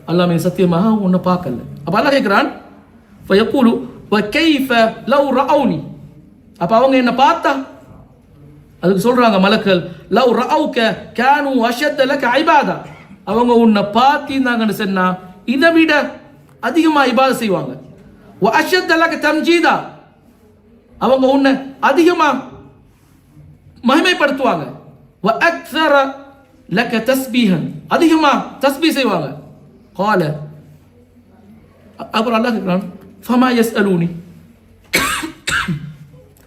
[SPEAKER 2] அல்லாஹ் மீது சத்தியமாக உன்னை பார்க்கல. அப்ப அல்லாஹ் கேக்குறான் ஃபயகூலு வ கைஃப லவ் ரஅவுனி அப்ப அவங்க என்ன பார்த்தா? அதுக்கு சொல்றாங்க மலக்கள் லவ் ரஅவுக கானு அஷத்த லக இபாதா அவங்க உன்னை பார்த்திருந்தாங்கன்னு சொன்னா இதை விட அதிகமா இபாதத் செய்வாங்க. வ அஷத்த லக தம்ஜீதா அவங்க உன்னை அதிகமா மகிமைப்படுத்துவாங்க. வ அக்ஸர லக தஸ்பீஹன் அதிகமா தஸ்பீஹ் செய்வாங்க. قال அப்புறம் அல்லாஹ் கேக்குறான் ஃபமா யஸ்அலூனி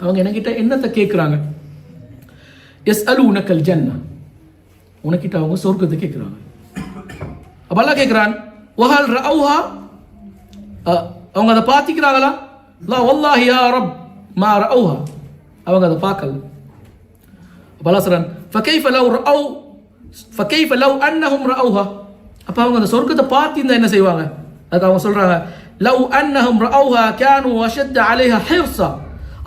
[SPEAKER 2] அவங்க என்கிட்ட என்னத்தை கேட்குறாங்க? யஸ்அலூனகல் ஜன்னah உனக்கிட்ட அவங்க சொர்க்கத்தை கேட்குறாங்க. அப்ப அல்லாஹ் கேட்குறான் வஹல் ரஅவுஹா அவங்க அதை பார்த்திக்கிறாங்களா? லா வல்லாஹி யா ரப் மா ரஅவுஹா அவங்க அதை பார்க்கல. அப்ப அல்லாஹ் சொல்றான் ஃபகைஃப லவ் அன்னஹும் ரஅவுஹா அப்ப அவங்க அந்த சொர்க்கத்தை பார்த்திருந்தா என்ன செய்வாங்க? அதுக்கு அவங்க சொல்றாங்க லவ் அன்னஹும் ரஅவுஹா கானு அஷத்த அலைஹா ஹிர்ஸா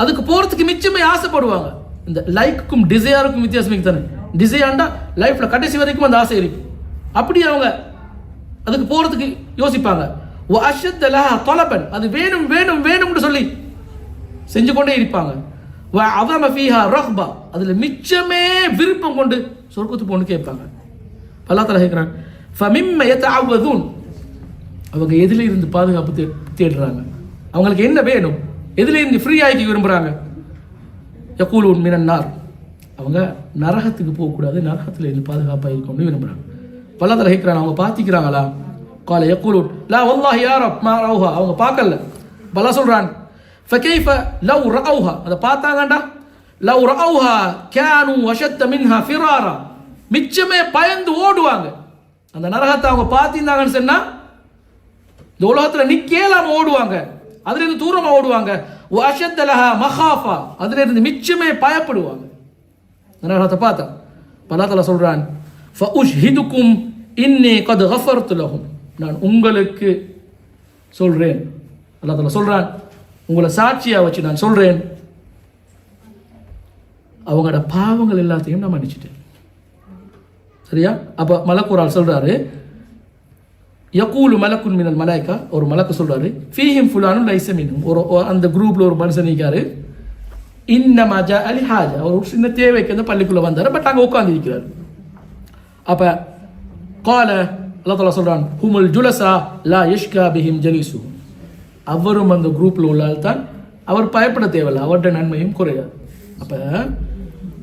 [SPEAKER 2] அதுக்கு போறதுக்கு மிச்சமே ஆசைப்படுவாங்க. இந்த லைக்குக்கும் டிசையருக்கும் வித்தியாசம் தானே. டிசையாண்டா லைஃப்ல கடைசி வரைக்கும் அந்த ஆசை இருக்கு. அப்படி அவங்க அதுக்கு போறதுக்கு யோசிப்பாங்க. வ அஷத்த லஹா தலபன் அது வேணும் வேணும் வேணும்னு சொல்லி செஞ்சு கொண்டே இருப்பாங்க. வ அதம ஃபீஹா ரஹ்பா அதுல மிச்சமே விருப்பம் கொண்டு சொர்க்கத்துக்கு போன்னு கேட்பாங்க. அல்லாஹ் தஆலா கேக்குறான் ஃபமிம்ம யதஅவதுன் அவங்க எதில இருந்து பாதுகாப்பு தேடுறாங்க? அவங்களுக்கு என்ன வேணும்? எதில இருந்து ஃப்ரீ ஆகி விரும்புறாங்க? யகூலூன் மினன் நார் அவங்க நரகத்துக்கு போகக்கூடாது, நரகத்தில் இருந்து பாதுகாப்பாக இருக்கணும்னு விரும்புறாங்க. அல்லாஹ் தஆலா கேக்குறான் அவங்க பார்த்திக்கிறாங்களா? قال يقولون لا والله يا رب ما رأوها அவங்க பார்க்கல. அல்லாஹ் சொல்றான் فكيف لو رأوها அதை பார்த்தாங்கடா لو رأوها كانوا وشد منها فرارا மிச்சமே பயந்து ஓடுவாங்க. அந்த நரகத்தை அவங்க பார்த்திருந்தாங்கன்னு சொன்னா இந்த உலகத்துல நிக்கேலாம ஓடுவாங்க, அதுல இருந்து தூரமா ஓடுவாங்க. واشد لها مخافا அதுல இருந்து மிச்சமே பயப்படுவாங்க நரகத்தை பார்த்தா. அல்லாஹ் தஆலா சொல்றான் فاشهدكم اني قد غفرت لهم நான் உங்களுக்கு சொல்றேன். அல்லாஹ் தஆலா சொல்றான் உங்களை சாட்சியா வச்சு நான் சொல்றேன் அவங்களோட பாவங்கள் எல்லாத்தையும் நான் மன்னிச்சிட்டேன். சரியா? அப்ப மலக்குரால் சொல்றாரு யகூலு மலக்குன் மினல் மலாயிகா ஒரு மலக்கு சொல்றாரு ஃபீஹிம் ஃபுலானுன் லைஸ மின்ஹும் ஒரு அந்த குரூப்ல ஒரு மனுஷன் இருக்காரு இன்னமா ஜா அலி ஹாஜா ஒரு சின்ன தேவைக்கு அந்த பள்ளிக்குள்ள வந்தாரு, பட் அங்க உட்கார்ந்து இருக்கிறாரு. அப்ப قال அல்லாஹ் தஆலா சொல்றான் ஹுமுல் ஜுலஸா லா யஷ்கா பிஹிம் ஜலீசுஹும் அவரும் அந்த குரூப்ல உள்ள ஆள் தான், அவர் பயப்பட தேவையில்லை, அவருடைய நன்மையும் குறையாது. அப்ப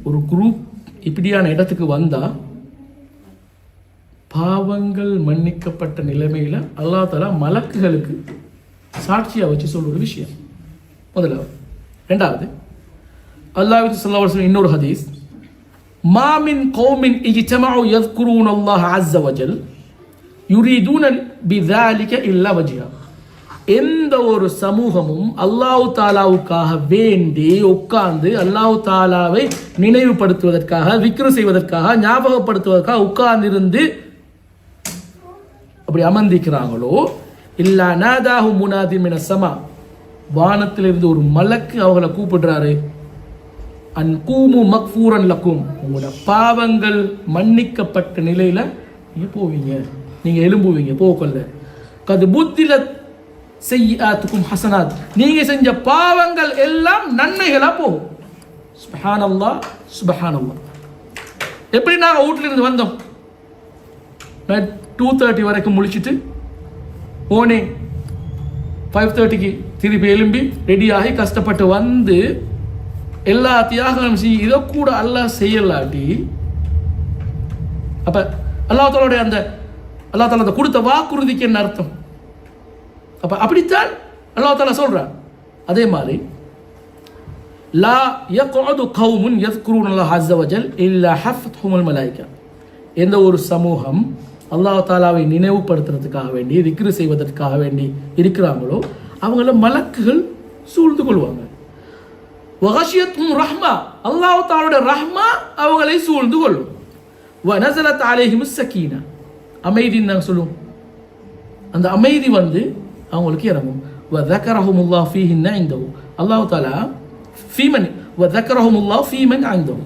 [SPEAKER 2] ஒரு குரூப் இப்படியான இடத்துக்கு வந்தா பாவங்கள் மன்னிக்கப்பட்ட நிலைமையில அல்லாஹ் தஆலா மலக்குகளுக்கு சாட்சியா வச்சு சொல்ற ஒரு விஷயம் முதலாவது. ரெண்டாவது அல்லாஹ் ஸல்லல்லாஹு அலைஹி வஸல்லம் இன்னொரு ஹதீஸ் மா மின் கௌமின் இஜ்தமஉ யذ்குரூன அல்லாஹ் அஸ்ஸ வஜல் யுரீதுன பிذلك இல்லா வஜ்ஹா எந்த ஒரு சமூகமும் அல்லாஹ் தஆலாவுக்காக வேண்டி உட்கார்ந்து அல்லாஹ் தஆலாவை நினைவுபடுத்துவதற்காக விக்ரு செய்வதற்காக ஞாபகப்படுத்துவதற்காக உட்கார்ந்திருந்து அப்படி அமர்ந்திருக்கிறாங்களோ இல்லா நாதாஹு முனாதி மினஸ் ஸமா வானத்திலிருந்து ஒரு மலக்கு அவங்களை கூப்பிடுறாரு அன் கூமு மக்ஃபூரன் லக்கும் உங்களோட பாவங்கள் மன்னிக்கப்பட்ட நிலையில நீங்க போவீங்க, நீங்க எழும்புவீங்க போகல. கது புத்திலத் செய்யாத்துக்கும் ஹசனாத் நீங்க செஞ்ச பாவங்கள் எல்லாம் நன்மைகளா போகும். சுப்ஹானல்லாஹ் சுப்ஹானல்லாஹ். எப்படி நாங்க வீட்டுல இருந்து வந்தோம் 2:30 வரைக்கும் முழிச்சிட்டு போனே 5:30க்கு திருப்பி எழும்பி ரெடியாகி கஷ்டப்பட்டு வந்து எல்லா தியாகம் செய்ய இதை கூட அல்லாஹ் செய்யலாட்டி அப்ப அல்லாஹ் தஆலாவுடைய அந்த அல்லாஹ் தஆலா அந்த கொடுத்த வாக்குறுதிக்கு என்ன அர்த்தம்? அப்ப அப்படித்தான் அல்லாஹ் தஆலா சொல்றான். அதே மாதிரி லா யக்உது கௌமுன் யذ்குரூன அல்லாஹ் அஸ்ஸ வஜல் இல்லா ஹஃபத்ஹுமுல் மலாயிகா எந்த ஒரு சமூகம் அல்லாஹ் தாலாவை நினைவுபடுத்துறதுக்காக வேண்டி திக்ரு செய்வதற்காக வேண்டி இருக்கிறாங்களோ அவங்கள மலக்குகள் சூழ்ந்து கொள்வாங்க. வகஷியத்தும் ரஹ்மா, அல்லாஹ் தாலோட ரஹ்மா அவங்களை சூழ்ந்து கொள்ளும். வனஸலத் அலைஹிமுஸ் ஸகீனா, அமைதின்னு நாங்கள் சொல்லுவோம். அந்த அமைதி வந்து அவங்களுக்கு இறங்கும். வதக்கரஹுமுல்லாஹ் ஃபீஹின்ன இந்தஹு, அல்லாஹ் தாலா ஃபீமன் வதக்கரஹுமுல்லாஹ் ஃபீமன் இந்தஹு,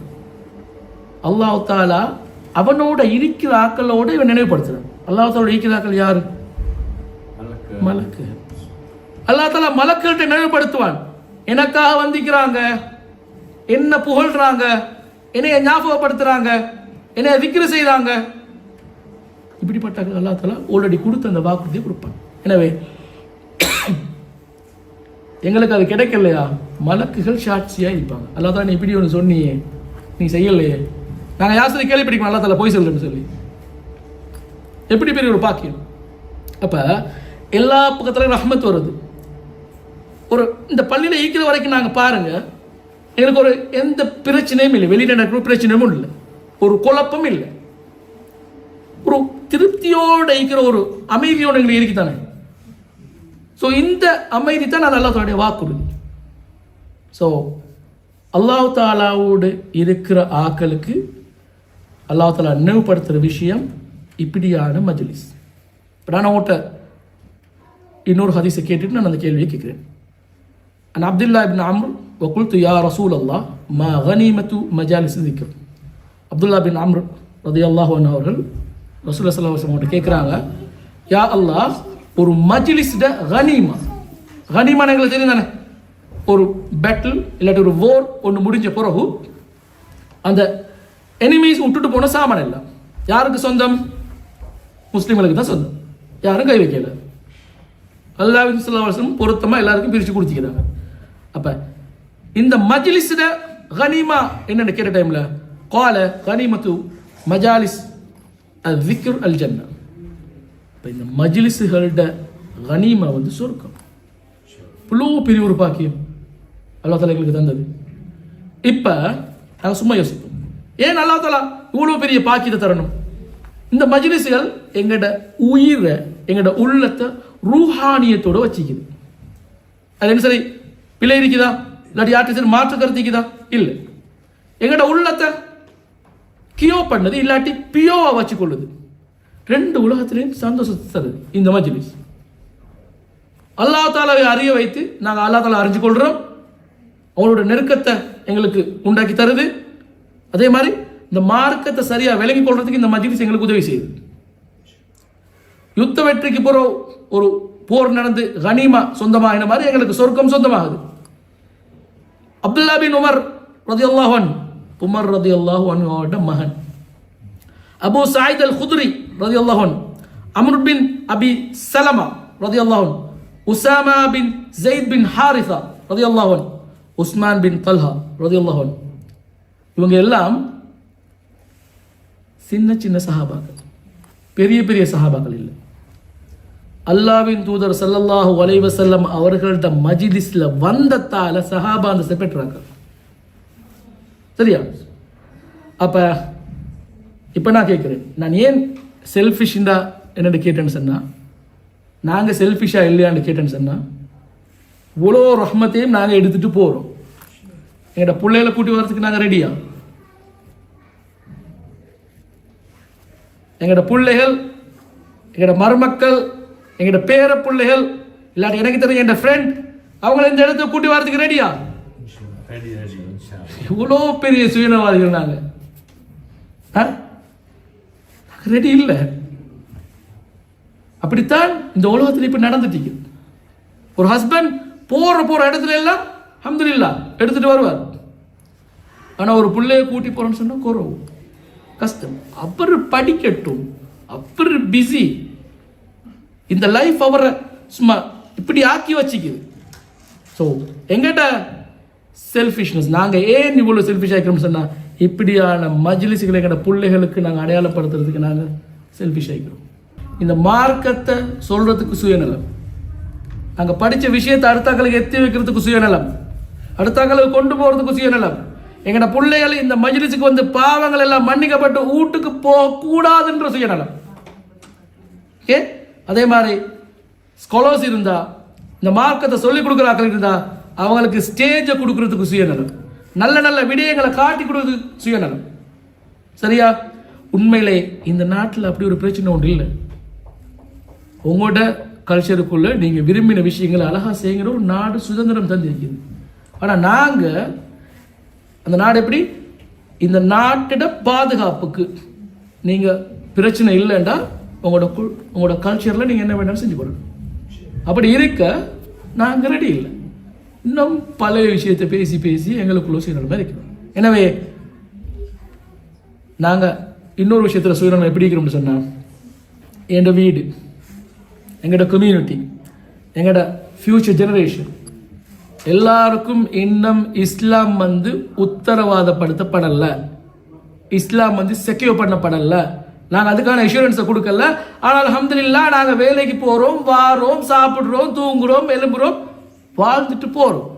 [SPEAKER 2] அல்லாஹ் தாலா அவனோட இருக்கிற ஆக்களோடு இவன் நினைவுபடுத்துறான். அல்லாஹ் தாலோட இருக்கிற ஆக்கள் யாரு? மலக்கு. அல்லாஹ் தாலா மலக்குகிட்ட நினைவுபடுத்துவான், எனக்காக வந்திக்கிறாங்க, என்ன புகழ்றாங்க, என்னைய ஞாபகப்படுத்துறாங்க, என்னைய திக்ரு செய்றாங்க. இப்படிப்பட்ட அல்லாஹ் தாலா ஆல்ரெடி கொடுத்த அந்த வாக்குறுதியை கொடுப்பான். எனவே எங்களுக்கு அது கிடைக்கலையா, மலக்குகள் சாட்சியா இருப்பாங்க. அல்லாஹ் தாலா நீ இப்படி ஒன்று சொன்னியே, நீ செய்யலையே, நாங்கள் யார் சொல்லி கேள்விப்படிக்கணும் அல்லாஹ் தாலா போய் சொல்லுன்னு சொல்லி. எப்படி பெரிய ஒரு பாக்கியம். அப்போ எல்லா பக்கத்துலையும் ரஹ்மத் வருது. ஒரு இந்த பள்ளியில் ஈக்கிற வரைக்கும் நாங்கள் பாருங்க, எங்களுக்கு ஒரு எந்த பிரச்சனையும் இல்லை, வெளியில் நடக்கிற பிரச்சனையும் இல்லை, ஒரு குழப்பம் இல்லை, ஒரு திருப்தியோடு இருக்கிற ஒரு அமைதியோடு எங்களுக்கு இருக்குதானே. ஸோ இந்த அமைதி தான் நான் அல்லாஹ் தாலாவுடைய வாக்குறுதி. ஸோ அல்லாஹ் தாலாவோடு இருக்கிற ஆக்களுக்கு அல்லாஹ் தாலா நினைவுபடுத்துகிற விஷயம் இப்படியான மஜ்லிஸ். இப்போ நான் உங்கள்கிட்ட இன்னொரு ஹதீஸை கேட்டுட்டு நான் அந்த கேள்வியை கேட்குறேன். அன் அப்துல்லா இப்னு அம்ர் வகுல்து யா ரசூல் அல்லாஹ் மா கனீமத்து மஜாலிஸ் திக்ர். அப்துல்லா பின் அம்ர் ரலியல்லாஹு அன்ஹு அவர்கள் ரசூலுல்லாஹி ஸல்லல்லாஹு அலைஹி வஸல்லம் கேட்குறாங்க, யா அல்லாஹ், ஒரு மஜ்லிஸ்ட கனீமா, கனீமான்னு எங்களுக்கு தெரியும் தானே, ஒரு பேட்டில் இல்லாட்டி ஒரு வோர் ஒன்று முடிஞ்ச பிறகு அந்த எனிமீஸ் விட்டுட்டு போன சாமான் எல்லாம் யாருக்கு சொந்தம்? முஸ்லீம்களுக்கு தான் சொந்தம், யாரும் கை வைக்கல. அல்லாஹ் ஸல்லல்லாஹு அலைஹி வஸல்லம் பொருத்தமாக எல்லாருக்கும் பிரித்து கொடுத்துக்கிறாங்க. அப்போ இந்த மஜ்லிஸ்ட கனீமா என்னென்னு கேட்ட டைமில் கால கனீமத்து மஜாலிஸ் அல்-திக்ர் அல்-ஜன்னா. இப்போ இந்த மஜ்லிஸுகளோட கனீமா வந்து சொர்க்கம். இவ்வளோ பெரிய ஒரு பாக்கியம் அல்லாஹ் தாலா எங்களுக்கு தந்தது. இப்போ நாங்கள் சும்மா யோசிப்போம், ஏன் அல்லாஹ் தாலா இவ்வளோ பெரிய பாக்கியத்தை தரணும்? இந்த மஜ்லிஸுகள் எங்களோட உயிரை, எங்களோட உள்ளத்தை ரூஹானியத்தோடு வச்சிக்குது. அது என்ன சரி பிள்ளை இருக்குதா, இல்லாட்டி யார்ட்டு சரி மாற்று கருத்து இருக்குதா? இல்லை. எங்களோட உள்ளத்தை கியோ பண்ணது இல்லாட்டி பியோவா வச்சு கொள்ளுது. ரெண்டு உலகத்திலையும் சந்தோஷத்தை தருது இந்த மஜ்லிஸ். அல்லாஹ் தாலாவை அறிய வைத்து நாங்கள் அல்லாஹ் தாலா அறிஞ்சு கொள்கிறோம், அவங்களோட நெருக்கத்தை எங்களுக்கு உண்டாக்கி தருது. அதே மாதிரி இந்த மார்க்கத்தை சரியாக விளங்கி கொள்றதுக்கு இந்த மஜ்லிஸ் எங்களுக்கு உதவி செய்யுது. யுத்த வெற்றிக்கு போகிற ஒரு போர் நடந்து கனீமா சொந்தமாகின மாதிரி எங்களுக்கு சொர்க்கம் சொந்தமாகுது. அப்துல்லா பின் உமர் ரலியல்லாஹு அன்ஹு, உமர் ரலியல்லாஹு அன்ஹுவோட மகன், அபு சயீத் அல் குத்ரி ரலியல்லாஹு அன்ஹு, அம்ர் பின் அபி சலமா ரலியல்லாஹு அன்ஹு, உசாமா பின் ஸைத் பின் ஹாரிஸா ரலியல்லாஹு அன்ஹு, உஸ்மான் பின் தல்ஹா ரலியல்லாஹு அன்ஹு, இவங்க எல்லாம் சின்ன சின்ன சஹாபாக்கள், பெரிய பெரிய சஹாபாக்கள் இல்லை. அல்லாஹ்வின் தூதர் ஸல்லல்லாஹு அலைஹி வஸல்லம் அவர்கள்ட்ட மஜ்லிஸ்ல வந்ததால சஹாபா அந்த பெற்றாங்க. சரியா? அப்ப இப்போ நான் கேட்குறேன், நான் ஏன் செல்ஃபிஷ்ண்டா என்னென்னு கேட்டேன்னு சொன்னா, நாங்கள் செல்ஃபிஷா இல்லையான்னு கேட்டேன்னு சொன்னா, இவ்வளோ ரஹ்மத்தையும் நாங்கள் எடுத்துட்டு போகிறோம், எங்களோட பிள்ளைகளை கூட்டி வர்றதுக்கு நாங்கள் ரெடியா? எங்களோட பிள்ளைகள், எங்களோட மருமக்கள், எங்களோட பேர பிள்ளைகள், இல்லாட்டி எனக்கு தெரியும் என் ஃப்ரெண்ட், அவங்கள இந்த இடத்த கூட்டி வரதுக்கு ரெடியா? இவ்வளோ பெரிய சுயநலவாதிகள் நாங்கள் ரெடி இல்லை. அப்படித்தான் இந்த உலகத்தில் இப்போ நடந்துட்டு. ஒரு ஹஸ்பண்ட் போற இடத்துல எல்லாம் அல்ஹம்துலில்லாஹ் எடுத்துட்டு வருவார். ஆனால் ஒரு பிள்ளைய கூட்டி போறோம்னு சொன்னா குறவு, கஷ்டம். அவர் படிக்கட்டும், அவர் பிஸி, இந்த லைஃப் அவரை சும்மா இப்படி ஆக்கி வச்சுக்குது. ஸோ எங்கிட்ட செல்ஃபிஷ்னஸ், நாங்கள் ஏன் இவ்வளோ செல்ஃபிஷ் ஆகிக்கிறோம்னு சொன்னால், இப்படியான மஜ்லிஸ்களை எங்களோட பிள்ளைகளுக்கு நாங்கள் அடையாளப்படுத்துறதுக்கு நாங்கள் செல்ஃபிஷ் ஆகிக்கிறோம். இந்த மார்க்கத்தை சொல்கிறதுக்கு சுயநலம், நாங்கள் படித்த விஷயத்தை அடுத்தாக்களுக்கு எத்தி வைக்கிறதுக்கு சுயநலம், அடுத்தாக்களுக்கு கொண்டு போகிறதுக்கு சுயநலம். எங்களோட பிள்ளைகள் இந்த மஜ்லிஸுக்கு வந்து பாவங்கள் எல்லாம் மன்னிக்கப்பட்டு வீட்டுக்கு போகக்கூடாதுன்ற சுயநலம். அதே மாதிரி ஸ்காலர்ஸ் இருந்தா, இந்த மார்க்கத்தை சொல்லிக் கொடுக்குற ஆட்கள் இருந்தா அவங்களுக்கு ஸ்டேஜை கொடுக்கறதுக்கு சுயநலம், நல்ல நல்ல விடயங்களை காட்டி கொடுக்குறது சுயநலம். சரியா? உண்மையிலே இந்த நாட்டில் அப்படி ஒரு பிரச்சனை ஒன்று இல்லை. உங்களோட கல்ச்சருக்குள்ள நீங்க விரும்பின விஷயங்களை அழகா செய்கிற ஒரு நாடு சுதந்திரம் தந்திருக்குது. ஆனால் நாங்கள் அந்த நாடு எப்படி, இந்த நாட்டிட பாதுகாப்புக்கு நீங்கள் பிரச்சனை இல்லைண்டா உங்களோட கல்ச்சரில் நீங்கள் என்ன வேணாலும் செஞ்சு போடணும். அப்படி இருக்க நாங்கள் ரெடி இல்லை. இன்னும் பழைய விஷயத்தை பேசி பேசி எங்களுக்குள்ள சுயநலமாக இருக்கிறோம். எனவே நாங்கள் இன்னொரு விஷயத்தில் சுயநலம் எப்படி இருக்கிறோம்னு சொன்னால், எங்களோட வீடு, எங்களோட கம்யூனிட்டி, எங்களோட ஃபியூச்சர் ஜெனரேஷன் எல்லாருக்கும் இன்னும் இஸ்லாம் உத்தரவாதப்படுத்தப்படலை, இஸ்லாம் செக்யூர் பண்ணப்படலை. நாங்கள் அதுக்கான இன்சூரன்ஸை கொடுக்கல. ஆனால் அல்ஹம்துலில்லாஹ் நாங்கள் வேலைக்கு போகிறோம், வாரோம், சாப்பிட்றோம், தூங்குறோம், எழும்புறோம், வாழ்ந்துட்டு போகிறோம்.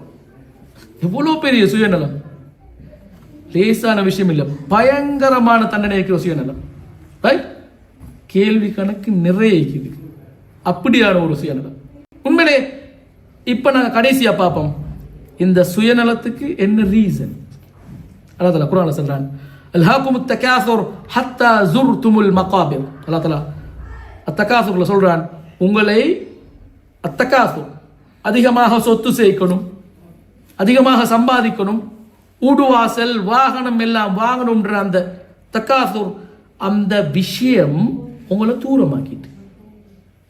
[SPEAKER 2] எவ்வளோ பெரிய சுயநலம்! லேசான விஷயம் இல்லை, பயங்கரமான தண்டனை இருக்கிற சுயநலம். ரைட்? கேள்வி கணக்கு நிறைய இருக்குது. அப்படியான ஒரு சுயநலம். உண்மையிலே இப்போ நாங்கள் கடைசியாக பார்ப்போம் இந்த சுயநலத்துக்கு என்ன ரீசன். அல்லாஹ் தஆலா குர்ஆன்ல சொல்றான், அல்ஹாகுமுத் தகாசுர் ஹத்தா ஸுர்துமுல் மகாபிர். அல்லாஹ் தஆலா அத்தகாசுர்ல சொல்றான், உங்களை அத்தகாசுர் அதிகமாக சொத்து சேர்க்கணும், அதிகமாக சம்பாதிக்கணும், ஊடுவாசல் வாகனம் எல்லாம் வாங்கணும்ன்ற அந்த தகாசுர், அந்த விஷயம் உங்களை தூரமாக்கிட்டு,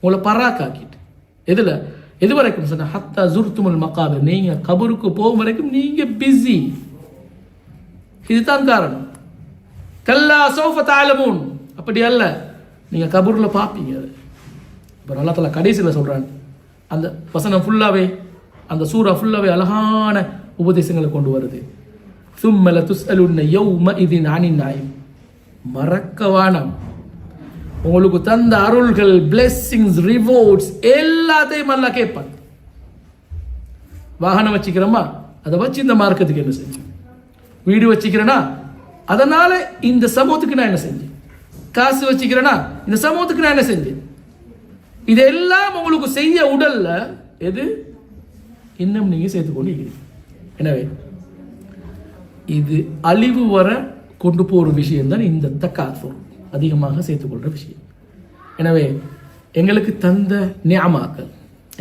[SPEAKER 2] உங்களை பராக்காக்கிட்டு. எது வரைக்கும் சொன்ன, ஹத்தா ஸுர்துமுல் மகாபிர், நீங்க கபருக்கு போகும் வரைக்கும் நீங்க பிஸி. இதுதான் காரணம். கல்லா சௌஃப தஅலமூன், அப்படி அல்ல, நீங்க கபூர்ல பார்ப்பீங்க. அப்புறம் அல்லாஹ் தஆலா கடைசியில் சொல்றான், அந்த வசனம் ஃபுல்லாவே, அந்த சூரா ஃபுல்லாவே அழகான உபதேசங்களை கொண்டு வருது. ثُمَّ لَتُسْأَلُنَّ يَوْمَئِذٍ عَنِ النَّعِيمِ, மறக்கவானம் உங்களுக்கு தந்த அருள்கள், பிளெஸிங்ஸ், ரிவார்ட்ஸ் எல்லாத்தையும் அல்லாஹ் கேட்பான். வாகனம் வச்சுக்கிறோமா, அதை வச்சு இந்த மார்க்கத்துக்கு என்ன செஞ்சேன்? வீடு வச்சுக்கிறேனா, அதனால இந்த சமூகத்துக்கு நான் என்ன செஞ்சேன்? காசு வச்சுக்கிறேனா, இந்த சமூகத்துக்கு நான் என்ன செஞ்சேன்? இதெல்லாம் உங்களுக்கு செய்ய உடல்ல எது இன்னும் நீங்க சேர்த்துக்கொண்டு இருக்கிறீங்க. எனவே இது அழிவு வர கொண்டு போற விஷயம் தான் இந்த தக்காசுர், அதிகமாக சேர்த்துக்கொள்ற விஷயம். எனவே எங்களுக்கு தந்த நியாமாக்கள்,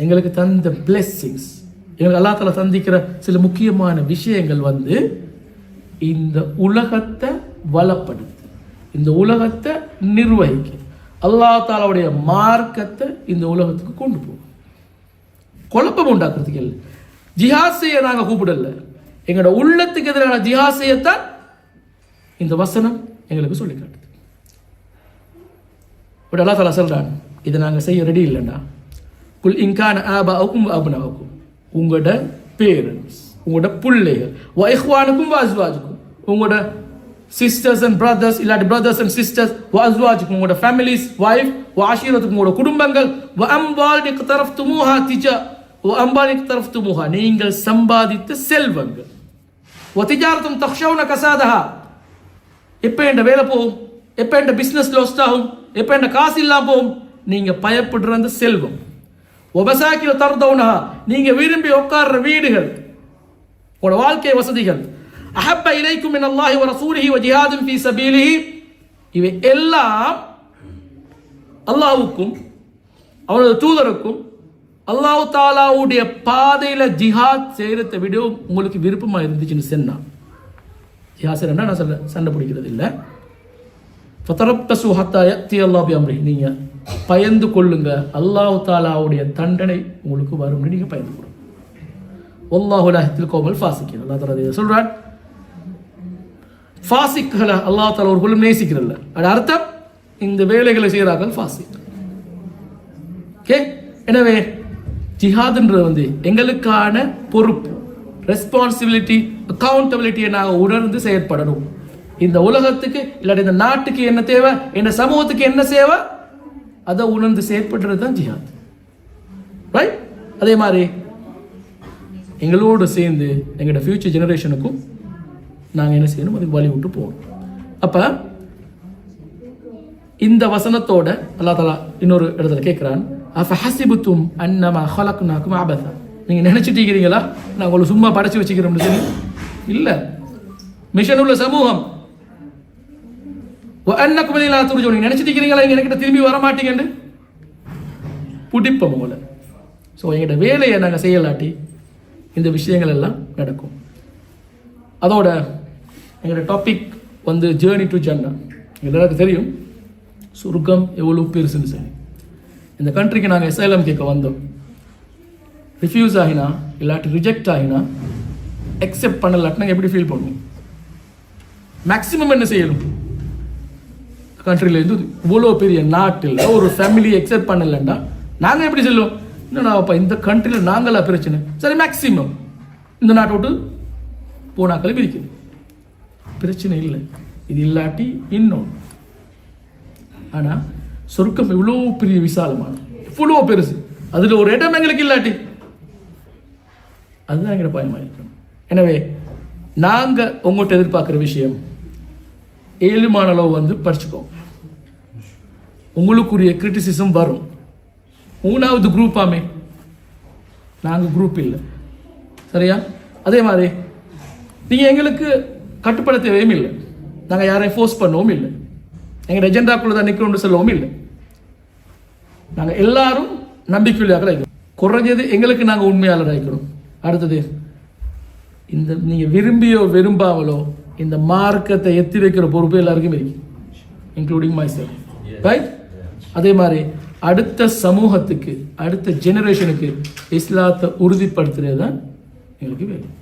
[SPEAKER 2] எங்களுக்கு தந்த பிளெஸிங்ஸ், எங்களுக்கு அல்லாஹ் தஆலா சந்திக்கிற சில முக்கியமான விஷயங்கள் இந்த உலகத்தை வளப்படுத்து, இந்த உலகத்தை நிர்வகிக்க, அல்லாஹ் தஆலாவுடைய மார்க்கத்தை இந்த உலகத்துக்கு கொண்டு போகும். குழப்பம் உண்டாக்குறதுக்கு இல்லை. ஜிஹாத் செய்ய நாங்கள் கூப்பிடல, எங்களோட உள்ளத்துக்கு எதிரான ஜிஹாத் செய்யத்தான் இந்த வசனம் எங்களுக்கு சொல்லி காட்டுது. பட் அல்லாஹ் தஆலா சொல்றான், இதை நாங்கள் செய்ய ரெடி இல்லைன்னா, குல் இன்கான ஆபாஉக்கும் வ அப்னாஉக்கும், உங்களோட பேரண்ட்ஸ், உங்களோட பிள்ளைகள், வ இஹ்வானுக்கும் வ அஸ்வாஜுக்கும், உங்களோட சிஸ்டர்ஸ் அண்ட் பிரதர்ஸ், இல்லாட்டி பிரதர்ஸ் அண்ட் சிஸ்டர்ஸ், வ அஸ்வாஜுக்கும், உங்களோட ஃபேமிலிஸ், வைஃப், வ ஆஷீரத்துக்கும், உங்களோட குடும்பங்கள், வ அம்வால் இக்தரஃப்துமூஹா வ அம்வால் இக்தரஃப்துமூஹா, நீங்கள் சம்பாதித்த செல்வங்கள், வ திஜாரத்தும் தக்ஷௌன கசாதஹா, எப்போ என் வேலை போகும், எப்போ என் பிஸ்னஸ் லாஸ்ட் ஆகும், எப்போ என் காசு இல்லாம போகும், நீங்க பயப்படுற அந்த செல்வம், ஒபசாக்கில தர்தௌனஹா, நீங்க விரும்பி உட்கார்ற வீடுகள், உங்களோட வாழ்க்கை வசதிகள், அஹப்ப இலைக்கும் மின் அல்லாஹி வ ரசூலிஹி வ ஜிஹாதுன் ஃபீ சபீலிஹி, இவை எல்லாம் அல்லாஹ்வுக்கும் அவனது தூதருக்கும் அல்லாஹ் தஆலாவுடைய பாதையில ஜிஹாத் செய்யறதை விட உங்களுக்கு விருப்பமா இருந்துச்சுன்னு சொன்னா, ஜிஹாத் செய்யறேன்னா நான் சண்டை பிடிக்கிறது இல்லை, ஃபதரப்பஸு ஹத்தா யஅதி அல்லாஹ் பிஅம்ரிஹி, நீங்க பயந்து கொள்ளுங்க, அல்லாஹ் தஆலாவுடைய தண்டனை உங்களுக்கு வரும்னு நீங்க பயந்து கொள்ளுங்க. வல்லாஹு லா யஹ்தில் கௌமல் ஃபாசிகீன், அல்லாஹ் தஆலா இதை சொல்றான். ஃபாசிக்களை அல்லாஹ் தஆலா ஒரு குழும் நேசிக்கிறல்ல, அது அர்த்தம் இந்த வேலைகளை செய்கிறார்கள் ஃபாசிக். ஓகே, எனவே ஜிஹாதுன்றது எங்களுக்கான பொறுப்பு, ரெஸ்பான்சிபிலிட்டி, அக்கௌண்டபிலிட்டியை நாங்கள் உணர்ந்து செயற்படணும். இந்த உலகத்துக்கு இல்லாட்டி இந்த நாட்டுக்கு என்ன தேவை, இந்த சமூகத்துக்கு என்ன சேவை, அதை உணர்ந்து செயற்படுறது தான் ஜிஹாத். ரைட்? அதே மாதிரி எங்களோடு சேர்ந்து எங்களோட ஃபியூச்சர் ஜெனரேஷனுக்கும் நாங்கள் என்ன செய்யணும், அதுக்கு வழி விட்டு போகணும். அப்போ இந்த வசனத்தோட அல்லாஹ் தஆலா இன்னொரு இடத்துல கேட்கிறான், அஃபஹஸிபுத்தும் அன்னமா ஹலக்னாகும் அபஸா, நீங்க நினைச்சிட்டு இருக்கிறீங்களா நான் உங்களை சும்மா படைச்சு வச்சுக்கிறோம்னு சொல்லி? இல்ல, மிஷன் உள்ள சமூகம். வஅன்னகும் இலைனா துர்ஜூன், நீங்க நினைச்சிட்டு இருக்கிறீங்களா நீங்க என்கிட்ட திரும்பி வர மாட்டீங்கன்னு? புடிப்போம் உங்களை. ஸோ எங்களோட வேலையை நாங்கள் செய்யலாட்டி இந்த விஷயங்கள் எல்லாம் நடக்கும். அதோட எங்களோட டாபிக் வந்து ஜேர்னி டு ஜன்னா. எல்லாருக்கும் தெரியும் சொர்க்கம் எவ்வளோ பெருசுன்னு சொல்லி. இந்த கண்ட்ரிக்கு நாங்கள் எஸ்ஐலம் கேட்க வந்தோம். ரிஃப்யூஸ் ஆகினா இல்லாட்டி ரிஜெக்ட் ஆகினா அக்செப்ட் பண்ணலாட்டினா எப்படி ஃபீல் பண்ணுவோம்? மேக்ஸிமம் என்ன செய்யணும்? கண்ட்ரிலேருந்து இவ்வளோ பெரிய நாட்டில் ஒரு ஃபேமிலி அக்செப்ட் பண்ணலைன்னா நாங்கள் எப்படி சொல்லுவோம்? என்னடா அப்போ இந்த கண்ட்ரியில் நாங்களா பிரச்சனை? சரி, மேக்ஸிமம் இந்த நாட்டை விட்டு போனாக்களை பிரிக்குது, பிரச்சனை இல்லை. இது இல்லாட்டி இன்னும். ஆனால் சொர்க்கம் இவ்வளோ பெரிய விசாலமான, இவ்வளோ பெருசு, அதில் ஒரு இடம் எங்களுக்கு இல்லாட்டி அதுதான் எங்களை பயமாக இருக்கணும். எனவே நாங்கள் உங்கள்கிட்ட எதிர்பார்க்குற விஷயம், ஏழுமான அளவு வந்து படிச்சுக்கோங்க. உங்களுக்குரிய கிரிட்டிசிசம் வரும். 3வது குரூப்பாமே, நாங்கள் குரூப் இல்லை, சரியா? அதே மாதிரி நீங்கள் எங்களுக்கு கட்டுப்பட தேவையும் இல்லை, நாங்கள் யாரையும் ஃபோர்ஸ் பண்ணவும் இல்லை, எங்கள் எஜெண்டாக்குள்ள தான் நிற்கணும்னு சொல்லவும் இல்லை. நாங்கள் எல்லாரும் நம்பிக்கையுள்ளாக இருக்கணும். குறைஞ்சது எங்களுக்கு நாங்கள் உண்மையாளராக இருக்கணும். அடுத்தது, இந்த நீங்கள் விரும்பியோ விரும்பாமலோ இந்த மார்க்கத்தை எத்தி வைக்கிற பொறுப்பு எல்லாருக்கும் இருக்கு, இன்க்ளூடிங் மை செல்ஃப், ரைட்? அதே மாதிரி அடுத்த சமூகத்துக்கு, அடுத்த ஜெனரேஷனுக்கு இஸ்லாத்தை உறுதிப்படுத்துறது தான் எங்களுக்கு வேணும்.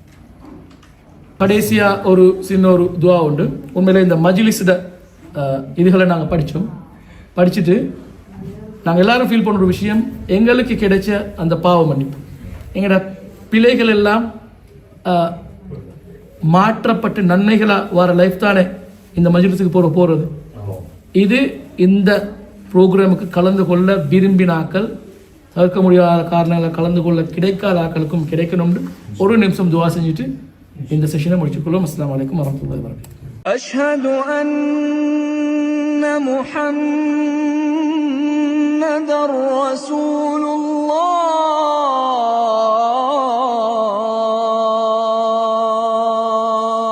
[SPEAKER 2] கடைசியாக ஒரு சின்ன ஒரு துவா உண்டு. உண்மையிலே இந்த மஜ்லிஸோட இதுகளை நாங்கள் படிச்சுட்டு நாங்கள் எல்லாரும் ஃபீல் பண்ணுற விஷயம், எங்களுக்கு கிடைச்ச அந்த பாவ மன்னிப்பு, எங்களோட பிழைகள் எல்லாம் மாற்றப்பட்டு நன்மைகளாக வர லைஃப் தானே இந்த மஜ்லிஸுக்கு போகிறது. இது இந்த ப்ரோக்ராமுக்கு கலந்து கொள்ள விரும்பினாக்கள், தவிர்க்க முடியாத காரணங்களை கலந்து கொள்ள கிடைக்காத ஆக்களுக்கும் கிடைக்கணும்னு ஒரு நிமிஷம் துவா செஞ்சுட்டு இந்த செஷனை முடிச்சுக்கொள்ளும். அஸ்ஸலாமு அலைக்கும் வரஹ்மத்துல்லாஹி வபரகாத்துஹு.
[SPEAKER 1] أشهد أن محمد